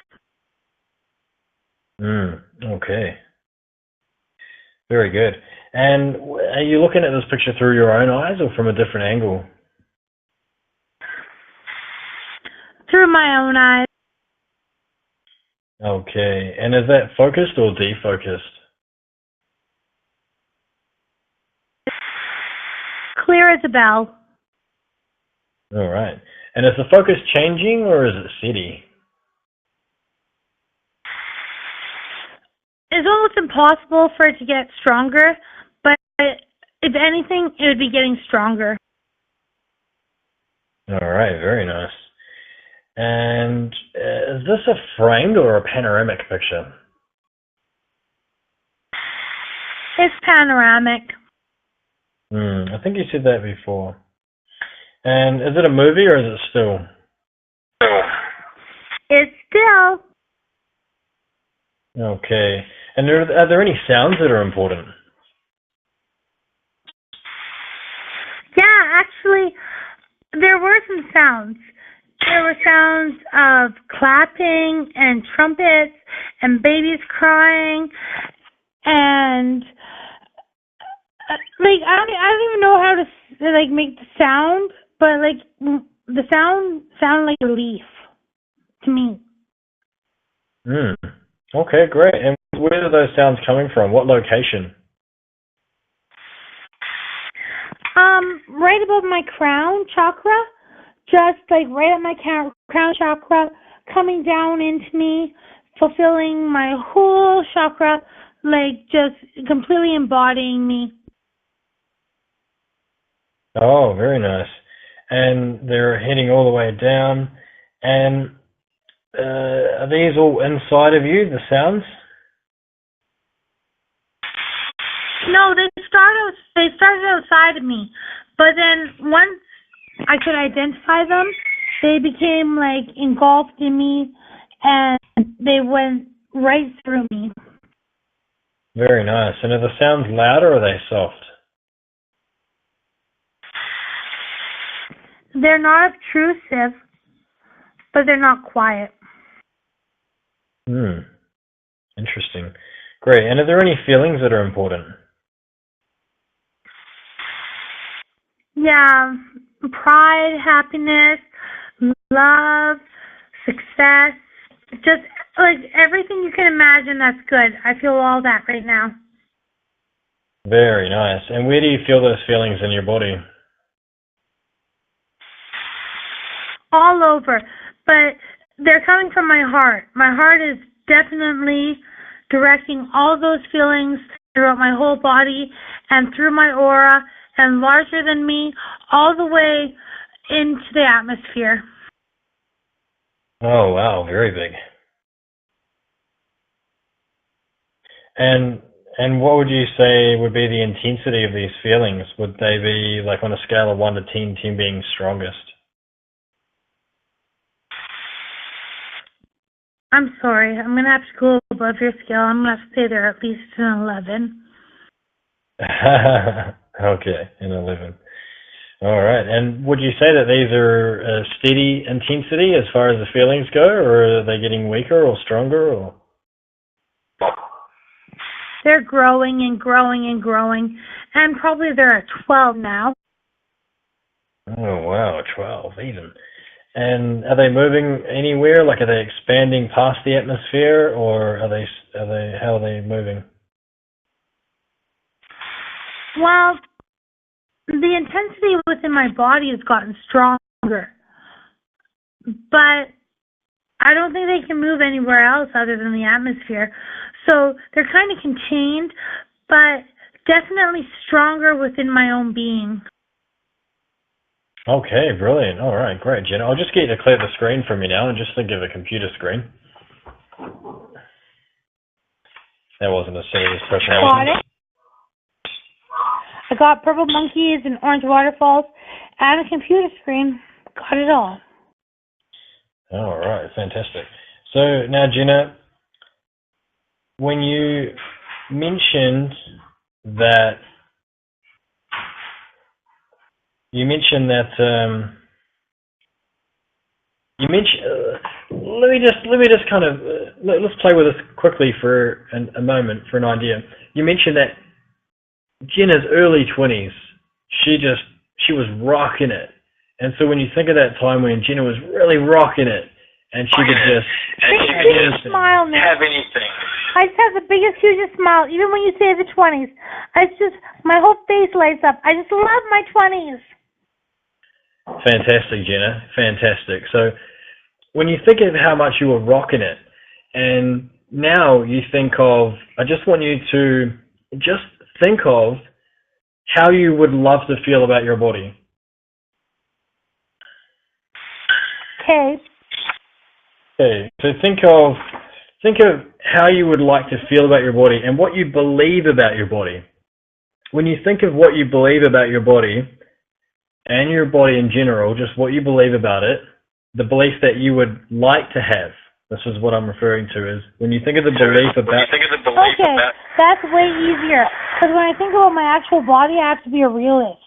Okay. Very good. And are you looking at this picture through your own eyes or from a different angle? Through my own eyes. Okay. And is that focused or defocused? Clear as a bell. All right. And is the focus changing or is it steady? It's almost impossible for it to get stronger, but if anything, it would be getting stronger. All right. Very nice. And is this a framed or a panoramic picture? It's panoramic. I think you said that before. And is it a movie or is it still? It's still. Okay. And are there any sounds that are important? Yeah, actually, there were some sounds. There were sounds of clapping and trumpets and babies crying and like I don't even know how to like make the sound, but like the sound sounded like relief to me. Okay, great. And where are those sounds coming from? What location? Right above my crown chakra, just like right at my crown chakra, coming down into me, fulfilling my whole chakra, like just completely embodying me. Oh, very nice. And they're heading all the way down. And are these all inside of you, the sounds? No, they started outside of me, but then once I could identify them, they became like engulfed in me, and they went right through me. Very nice. And are the sounds loud or are they soft? They're not obtrusive, but they're not quiet. Interesting. Great. And are there any feelings that are important? Yeah, pride, happiness, love, success, just like everything you can imagine that's good. I feel all that right now. Very nice. And where do you feel those feelings in your body? All over, but they're coming from my heart. My heart is definitely directing all those feelings throughout my whole body and through my aura and larger than me all the way into the atmosphere. Oh, wow. Very big. And And what would you say would be the intensity of these feelings? Would they be like on a scale of 1 to 10, 10 being strongest? I'm sorry. I'm going to have to go above your scale. I'm going to have to say they're at least an 11. Okay, an 11. All right. And would you say that these are steady intensity as far as the feelings go, or are they getting weaker or stronger? Or They're growing and growing and growing, and probably they're at 12 now. oh wow, 12 even. And are they moving anywhere? Like, are they expanding past the atmosphere, or how are they moving? Well, the intensity within my body has gotten stronger, but I don't think they can move anywhere else other than the atmosphere. So they're kind of contained, but definitely stronger within my own being. Okay, brilliant. All right, great, Jenna. I'll just get you to clear the screen for me now and just think of a computer screen. That wasn't a serious preparation. Got it. I got purple monkeys and orange waterfalls and a computer screen. Got it all. All right, fantastic. So now, Jenna, when you mentioned that you mentioned let me just kind of let's play with this quickly for a moment for an idea. You mentioned that Jenna's early 20s, she was rocking it. And so when you think of that time when Jenna was really rocking it, and she could just smile, Nick. Have anything. I just have the biggest, hugest smile, even when you say the 20s. It's just, my whole face lights up. I just love my 20s. Fantastic, Jenna. Fantastic. So when you think of how much you were rocking it, and now you think of, I just want you to just think of how you would love to feel about your body. Okay. Okay. So think of how you would like to feel about your body and what you believe about your body. When you think of what you believe about your body and your body in general, just what you believe about it, the belief that you would like to have. This is what I'm referring to, is when you think of the belief about... Okay, that's way easier. Because when I think about my actual body, I have to be a realist,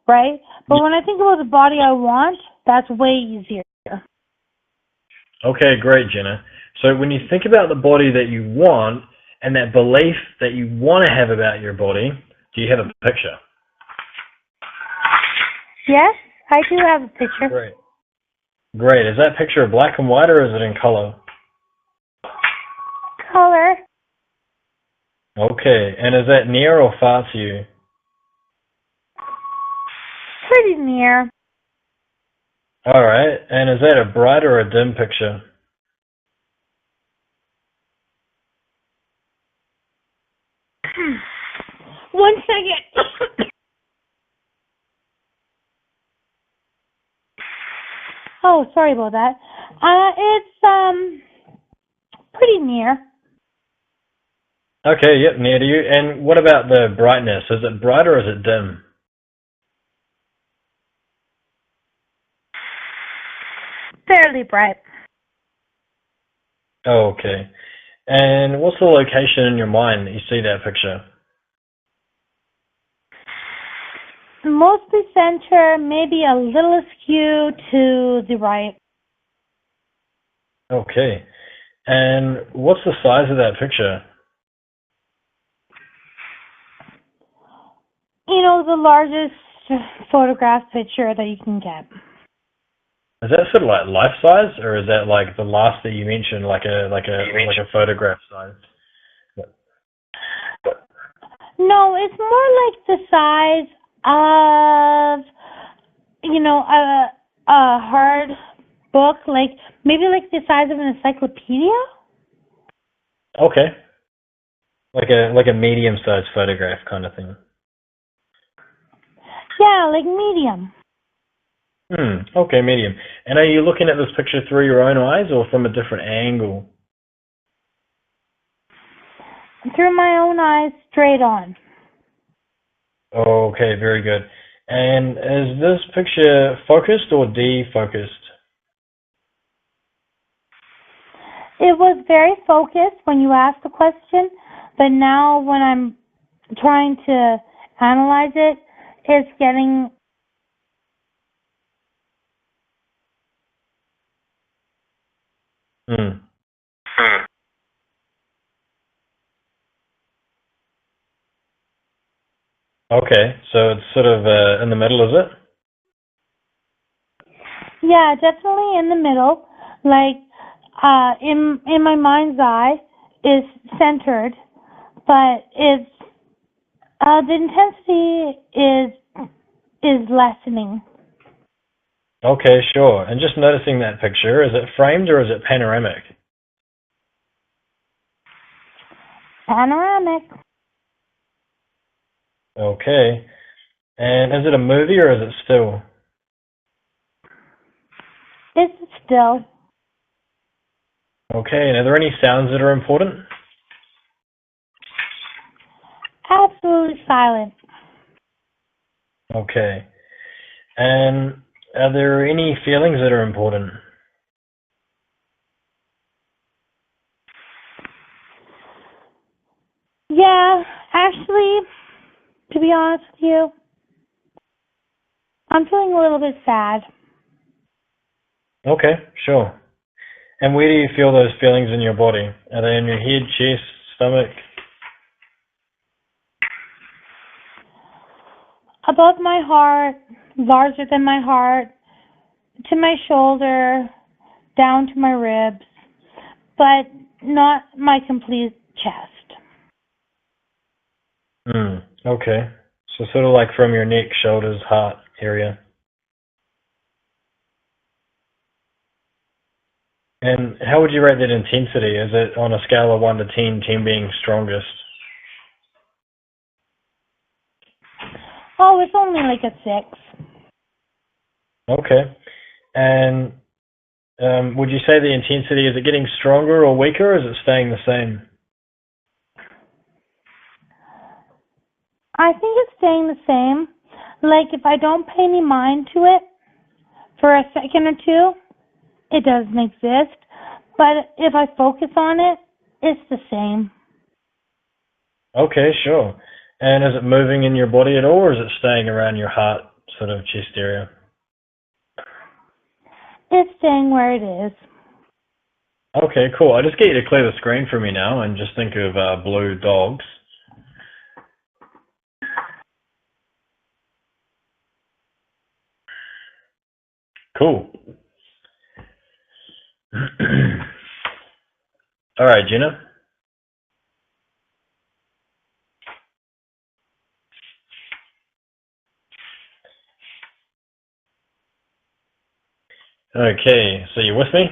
right? But when I think about the body I want, that's way easier. Okay, great, Jenna. So when you think about the body that you want and that belief that you want to have about your body, do you have a picture? Yes, I do have a picture. Great. Great. Is that picture black and white or is it in color? Color. Okay. And is that near or far to you? Pretty near. All right. And is that a bright or a dim picture? One second. Oh, sorry about that. It's pretty near. Okay, yep, near to you. And what about the brightness? Is it bright or is it dim? Fairly bright. Oh, okay. And what's the location in your mind that you see that picture? Mostly center, maybe a little askew to the right. Okay. And what's the size of that picture? You know, the largest photograph picture that you can get. Is that sort of like life size, or is that like the last that you mentioned, like a photograph size? No, it's more like the size of, you know, a hard book, like maybe like the size of an encyclopedia. Okay. Like a medium sized photograph kind of thing. Yeah, like medium. Okay, medium. And are you looking at this picture through your own eyes or from a different angle? Through my own eyes, straight on. Okay, very good. And is this picture focused or defocused? It was very focused when you asked the question, but now when I'm trying to analyze it, it's getting. Hmm. Hmm. Okay, so it's sort of in the middle, is it? Yeah, definitely in the middle. Like, in my mind's eye, is centered, but it's the intensity is lessening. Okay, sure. And just noticing that picture, is it framed or is it panoramic? Panoramic. Okay. And is it a movie or is it still? It's still Okay, and are there any sounds that are important? absolutely silent. Okay. And are there any feelings that are important? Yeah, actually, to be honest with you, I'm feeling a little bit sad. Okay, sure. And where do you feel those feelings in your body? Are they in your head, chest, stomach? Above my heart, larger than my heart, to my shoulder, down to my ribs, but not my complete chest. Okay. So sort of like from your neck, shoulders, heart area. And how would you rate that intensity? Is it on a scale of 1 to 10, 10 being strongest? Oh, it's only like a 6. Okay. And would you say the intensity, is it getting stronger or weaker, or is it staying the same? I think it's staying the same. Like if I don't pay any mind to it for a second or two, it doesn't exist. But if I focus on it, it's the same. Okay, sure. And is it moving in your body at all, or is it staying around your heart, sort of chest area? It's staying where it is. Okay, cool. I just get you to clear the screen for me now and just think of blue dogs. Cool. All right, Jenna. Okay, so you with me?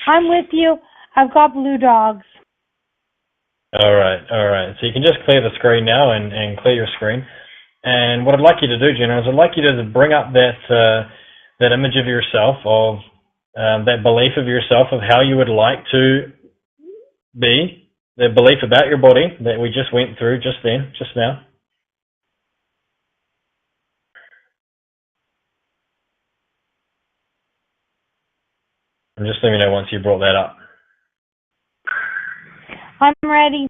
I'm with you. I've got blue dogs. All right, all right. So you can just clear the screen now and clear your screen. And what I'd like you to do, Jenna, is I'd like you to bring up that image of yourself, of that belief of yourself, of how you would like to be, the belief about your body that we just went through just then, just now. And just let me know once you brought that up. I'm ready.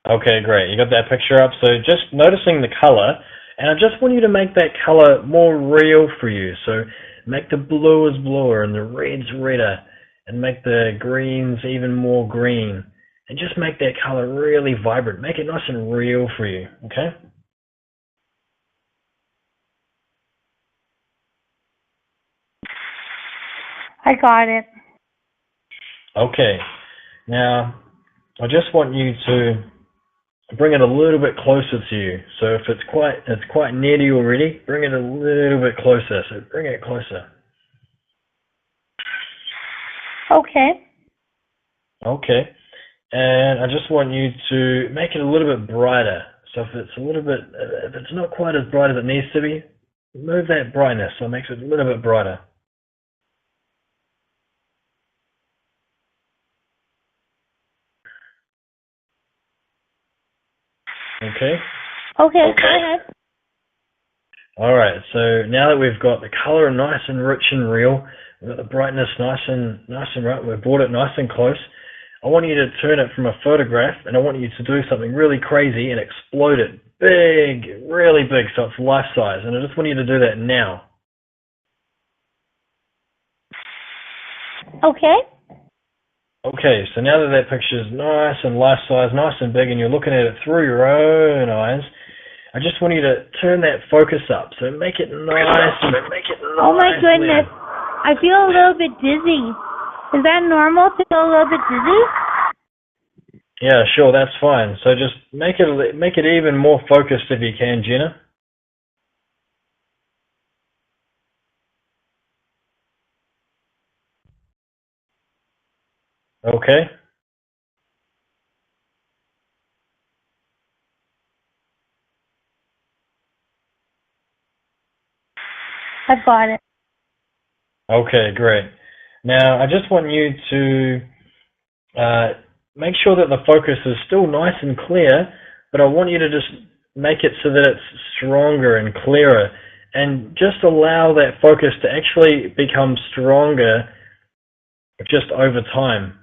Okay, great. You got that picture up. So just noticing the color, and I just want you to make that color more real for you. So make the blue as bluer and the reds redder, and make the greens even more green. And just make that color really vibrant. Make it nice and real for you, okay? I got it. Okay. Now, I just want you to bring it a little bit closer to you. So if it's quite near to you already, bring it a little bit closer. So bring it closer. Okay. Okay. And I just want you to make it a little bit brighter. So if it's not quite as bright as it needs to be, move that brightness so it makes it a little bit brighter. Okay? Okay, go ahead. Alright, so now that we've got the colour nice and rich and real, we've got the brightness nice and right, we've brought it nice and close, I want you to turn it from a photograph and I want you to do something really crazy and explode it. Big, really big, so it's life size. And I just want you to do that now. Okay. Okay, so now that that picture's nice and life size, nice and big, and you're looking at it through your own eyes, I just want you to turn that focus up. So make it nice and oh my goodness. I feel a little bit dizzy. Is that normal to feel a little bit dizzy? Yeah, sure, that's fine. So just make it even more focused if you can, Jenna. Okay. I've got it. Okay, great. Now, I just want you to make sure that the focus is still nice and clear, but I want you to just make it so that it's stronger and clearer, and just allow that focus to actually become stronger just over time.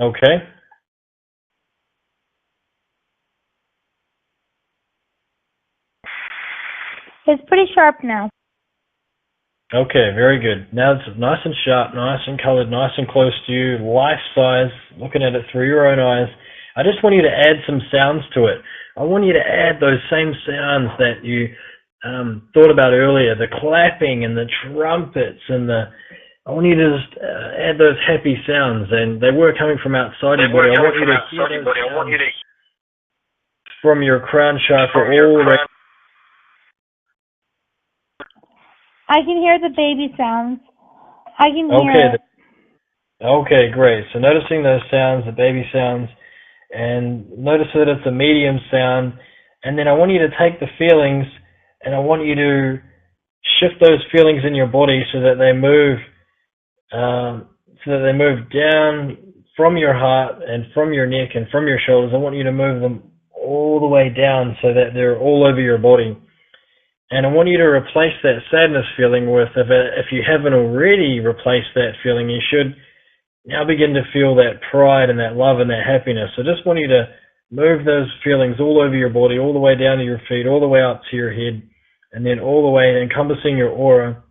Okay? It's pretty sharp now. Okay, very good. Now it's nice and sharp, nice and colored, nice and close to you, life size, looking at it through your own eyes. I just want you to add some sounds to it. I want you to add those same sounds that you thought about earlier, the clapping and the trumpets and I want you to just add those happy sounds, and they were coming from outside your body. I want you to hear those sounds from your crown chakra all the way. I can hear the baby sounds. I can hear it. Okay, great. So noticing those sounds, the baby sounds, and notice that it's a medium sound, and then I want you to take the feelings and I want you to shift those feelings in your body so that they move down from your heart and from your neck and from your shoulders. I want you to move them all the way down so that they're all over your body. And I want you to replace that sadness feeling with, if you haven't already replaced that feeling, you should now begin to feel that pride and that love and that happiness. So just want you to move those feelings all over your body, all the way down to your feet, all the way up to your head, and then all the way encompassing your aura.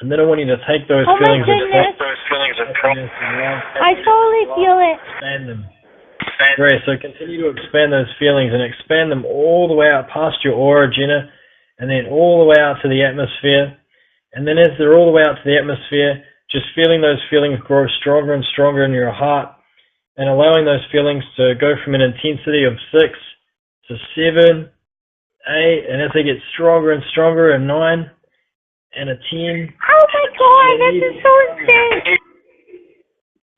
And then I want you to take those feelings of pride. I totally feel it. Expand them. Great. So continue to expand those feelings and expand them all the way out past your aura, Jenna, and then all the way out to the atmosphere. And then as they're all the way out to the atmosphere, just feeling those feelings grow stronger and stronger in your heart, and allowing those feelings to go from an intensity of 6 to 7, 8, and as they get stronger and stronger, a 9 and a 10. Oh my God, this is so insane.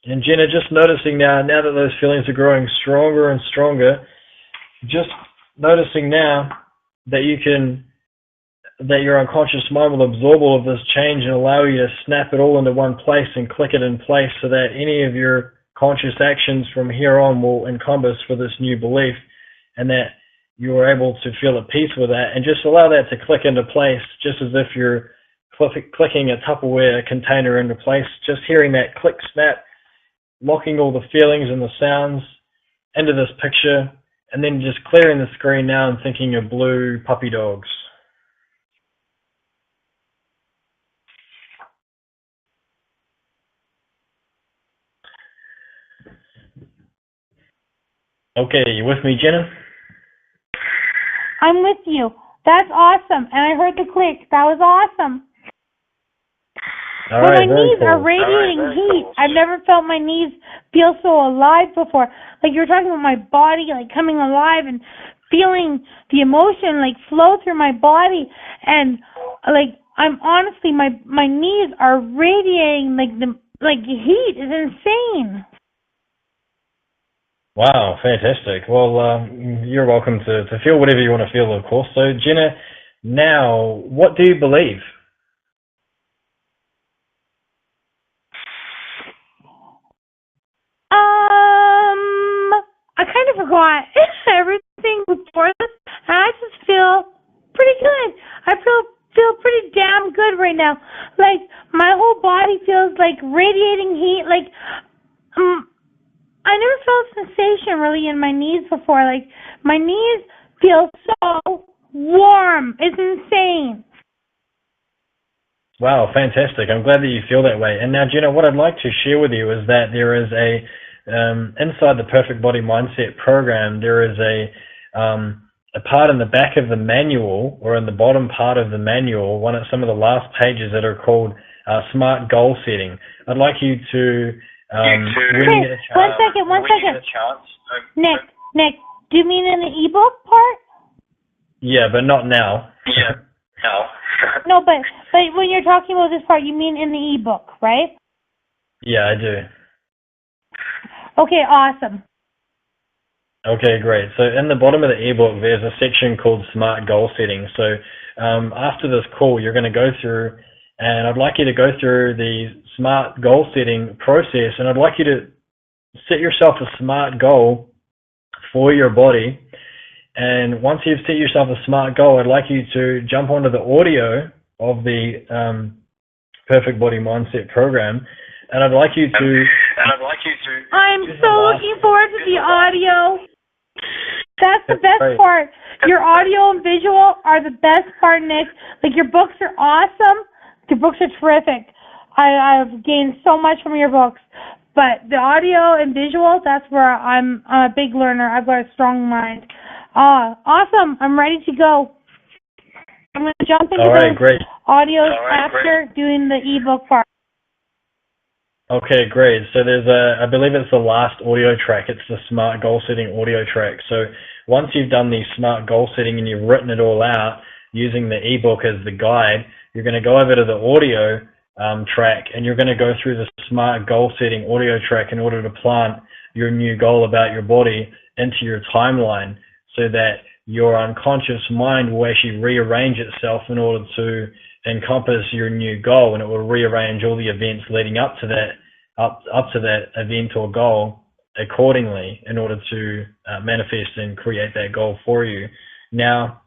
And Jenna, just noticing now that those feelings are growing stronger and stronger, just noticing now that your unconscious mind will absorb all of this change and allow you to snap it all into one place and click it in place so that any of your conscious actions from here on will encompass for this new belief, and that you are able to feel at peace with that, and just allow that to click into place just as if you're clicking a Tupperware container into place, just hearing that click, snap, locking all the feelings and the sounds into this picture, and then just clearing the screen now and thinking of blue puppy dogs. Okay, you with me, Jenna? I'm with you. That's awesome. And I heard the click. That was awesome. All right, my knees are radiating heat. Cool. I've never felt my knees feel so alive before. Like you're talking about my body like coming alive and feeling the emotion like flow through my body, and like I'm honestly my knees are radiating like heat is insane. Wow, fantastic. Well, you're welcome to feel whatever you want to feel, of course. So, Jenna, now, what do you believe? forgot everything before this, and I just feel pretty good. I feel pretty damn good right now. Like, my whole body feels like radiating heat. Like, I never felt a sensation really in my knees before. Like, my knees feel so warm. It's insane. Wow, fantastic. I'm glad that you feel that way. And now, Jenna, what I'd like to share with you is that there is inside the Perfect Body Mindset program, there is a part in the back of the manual, or in the bottom part of the manual, some of the last pages that are called Smart Goal Setting. I'd like you to... One second. Nick, do you mean in the ebook part? Yeah, but not now. Yeah, no. No, but when you're talking about this part, you mean in the ebook, right? Yeah, I do. Okay, awesome. Okay, great. So in the bottom of the ebook, there's a section called Smart Goal Setting. So after this call, you're going to go through, and I'd like you to go through the Smart Goal Setting process, and I'd like you to set yourself a SMART goal for your body. And once you've set yourself a SMART goal, I'd like you to jump onto the audio of the Perfect Body Mindset program, and I'd like you to... I'm so looking forward to the audio. That's the best great. part. Your audio and visual are the best part, Nick. Like, your books are awesome. Your books are terrific. I've gained so much from your books. But the audio and visual, that's where I'm a big learner. I've got a strong mind. Awesome. I'm ready to go. I'm going to jump into those audios after doing the ebook part. Okay, great. So there's I believe it's the last audio track. It's the Smart Goal Setting audio track. So once you've done the Smart Goal Setting and you've written it all out using the ebook as the guide, you're going to go over to the audio track, and you're going to go through the Smart Goal Setting audio track in order to plant your new goal about your body into your timeline, so that your unconscious mind will actually rearrange itself in order to encompass your new goal, and it will rearrange all the events leading up to that event or goal accordingly in order to manifest and create that goal for you. Now,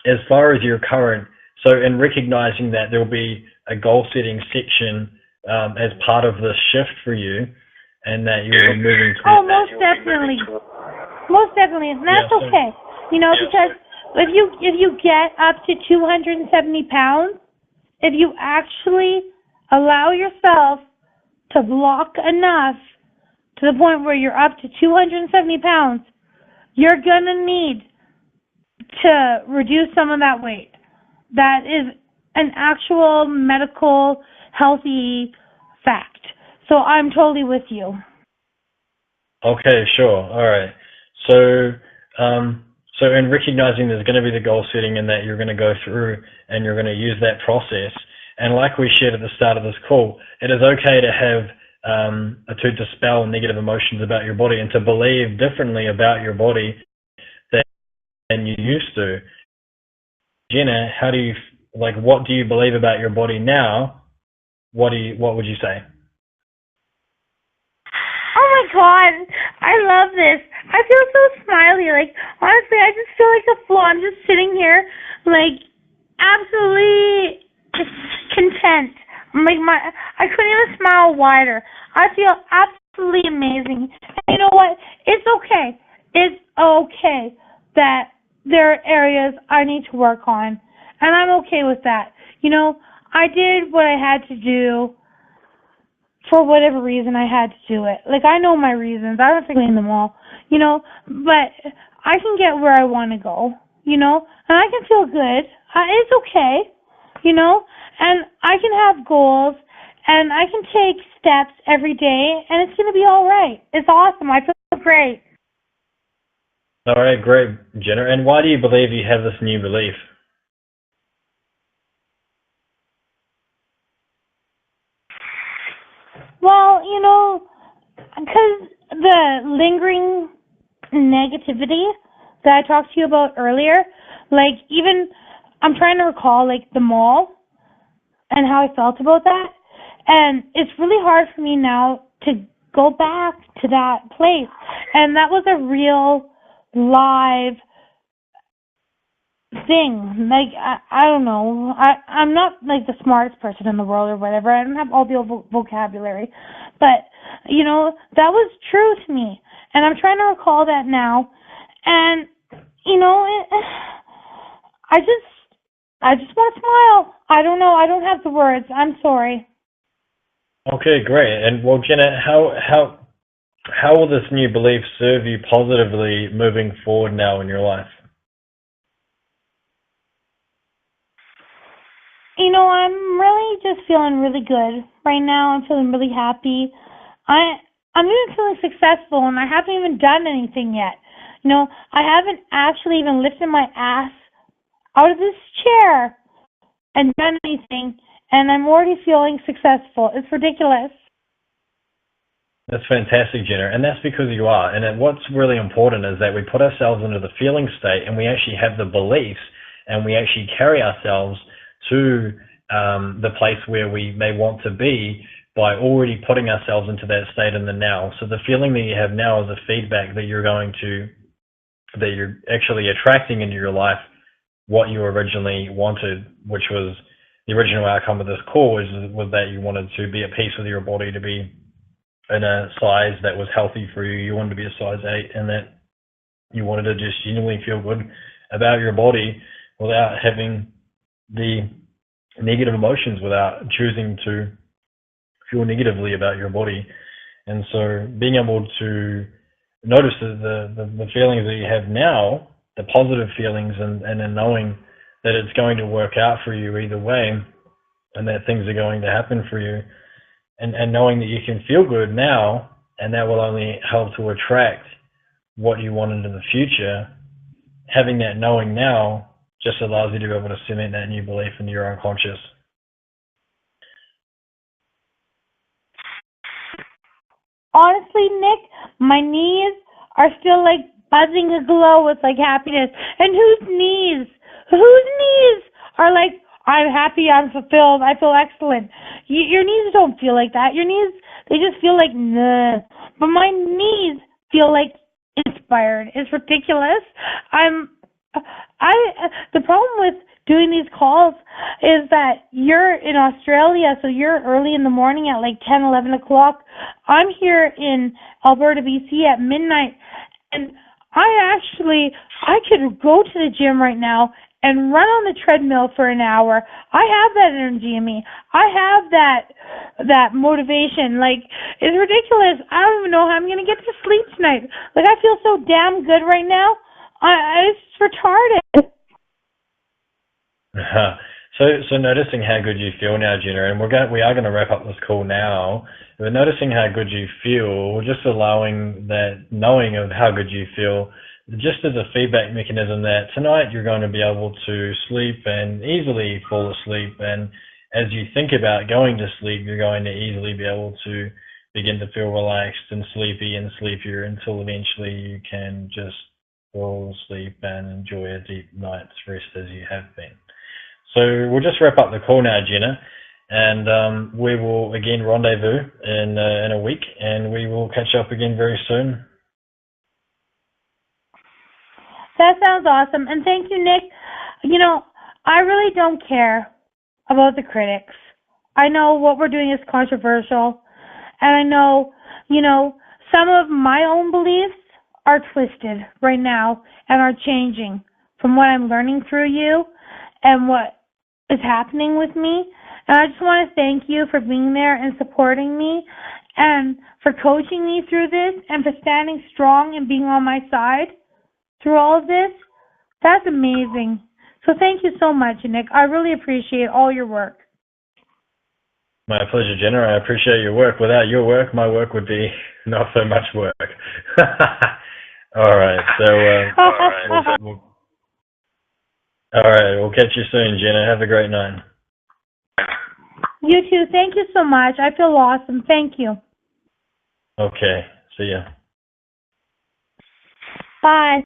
as far as your current, so in recognizing that there will be a goal setting section as part of this shift for you, and that you're moving towards. Oh, most definitely. Most definitely. And that's okay. You know, because if you get up to 270 pounds, if you actually allow yourself to block enough to the point where you're up to 270 pounds, you're going to need to reduce some of that weight. That is an actual medical, healthy fact. So I'm totally with you. Okay, sure. All right. So in recognizing there's going to be the goal setting and that you're going to go through and you're going to use that process, and like we shared at the start of this call, it is okay to have to dispel negative emotions about your body and to believe differently about your body than you used to. Jenna, what do you believe about your body now? What would you say? Oh my God, I love this. I feel so smiley. Like, honestly, I just feel like a flow. I'm just sitting here, like, absolutely content. I couldn't even smile wider. I feel absolutely amazing. And you know what? It's okay. It's okay that there are areas I need to work on, and I'm okay with that. You know, I did what I had to do. For whatever reason, I had to do it. Like, I know my reasons. I don't have to explain them all, you know, but I can get where I want to go, you know, and I can feel good. It's okay, you know, and I can have goals, and I can take steps every day, and it's going to be all right. It's awesome. I feel great. All right, great, Jenna. And why do you believe you have this new belief? Well, you know, because the lingering negativity that I talked to you about earlier, like, even I'm trying to recall, like, the mall and how I felt about that, and it's really hard for me now to go back to that place. And that was a real live thing. Like, I don't know. I'm not like the smartest person in the world or whatever. I don't have all the vocabulary. But, that was true to me. And I'm trying to recall that now. And, I just want to smile. I don't know. I don't have the words. I'm sorry. Okay, great. And well, Jenna, how will this new belief serve you positively moving forward now in your life? I'm really just feeling really good right now. I'm feeling really happy. I'm even feeling successful, and I haven't even done anything yet. I haven't actually even lifted my ass out of this chair and done anything, and I'm already feeling successful. It's ridiculous. That's fantastic, Jenna, and that's because you are. And what's really important is that we put ourselves into the feeling state, and we actually have the beliefs, and we actually carry ourselves to the place where we may want to be by already putting ourselves into that state in the now. So the feeling that you have now is a feedback that you're actually attracting into your life what you originally wanted, which was the original outcome of this call was that you wanted to be at peace with your body, to be in a size that was healthy for you. You wanted to be a size 8, and that you wanted to just genuinely feel good about your body without having the negative emotions, without choosing to feel negatively about your body. And so being able to notice the feelings that you have now, the positive feelings, and then knowing that it's going to work out for you either way, and that things are going to happen for you, and knowing that you can feel good now, and that will only help to attract what you want into the future. Having that knowing now just allows you to be able to cement that new belief into your unconscious. Honestly, Nick, my knees are still like buzzing aglow with like happiness. And whose knees? Whose knees are like, I'm happy, I'm fulfilled, I feel excellent. Your knees don't feel like that. Your knees, they just feel like, nah. But my knees feel like inspired. It's ridiculous. The problem with doing these calls is that you're in Australia, so you're early in the morning at like 10, 11 o'clock. I'm here in Alberta, BC at midnight, and I could go to the gym right now and run on the treadmill for an hour. I have that energy in me. I have that motivation. Like, it's ridiculous. I don't even know how I'm going to get to sleep tonight. Like, I feel so damn good right now. It's retarded. So noticing how good you feel now, Jenna, and we are going to wrap up this call now. But noticing how good you feel, just allowing that knowing of how good you feel, just as a feedback mechanism that tonight you're going to be able to sleep and easily fall asleep. And as you think about going to sleep, you're going to easily be able to begin to feel relaxed and sleepy and sleepier until eventually you can just fall asleep and enjoy a deep night's rest as you have been. So we'll just wrap up the call now, Jenna, and we will again rendezvous in a week, and we will catch up again very soon. That sounds awesome, and thank you, Nick. I really don't care about the critics. I know what we're doing is controversial, and I know, some of my own beliefs are twisted right now and are changing from what I'm learning through you and what is happening with me. And I just want to thank you for being there and supporting me and for coaching me through this and for standing strong and being on my side through all of this. That's amazing. So thank you so much, Nick. I really appreciate all your work. My pleasure, Jenna. I appreciate your work. Without your work, my work would be not so much work. All right. So, all right. We'll catch you soon, Jenna. Have a great night. You too. Thank you so much. I feel awesome. Thank you. Okay. See ya. Bye.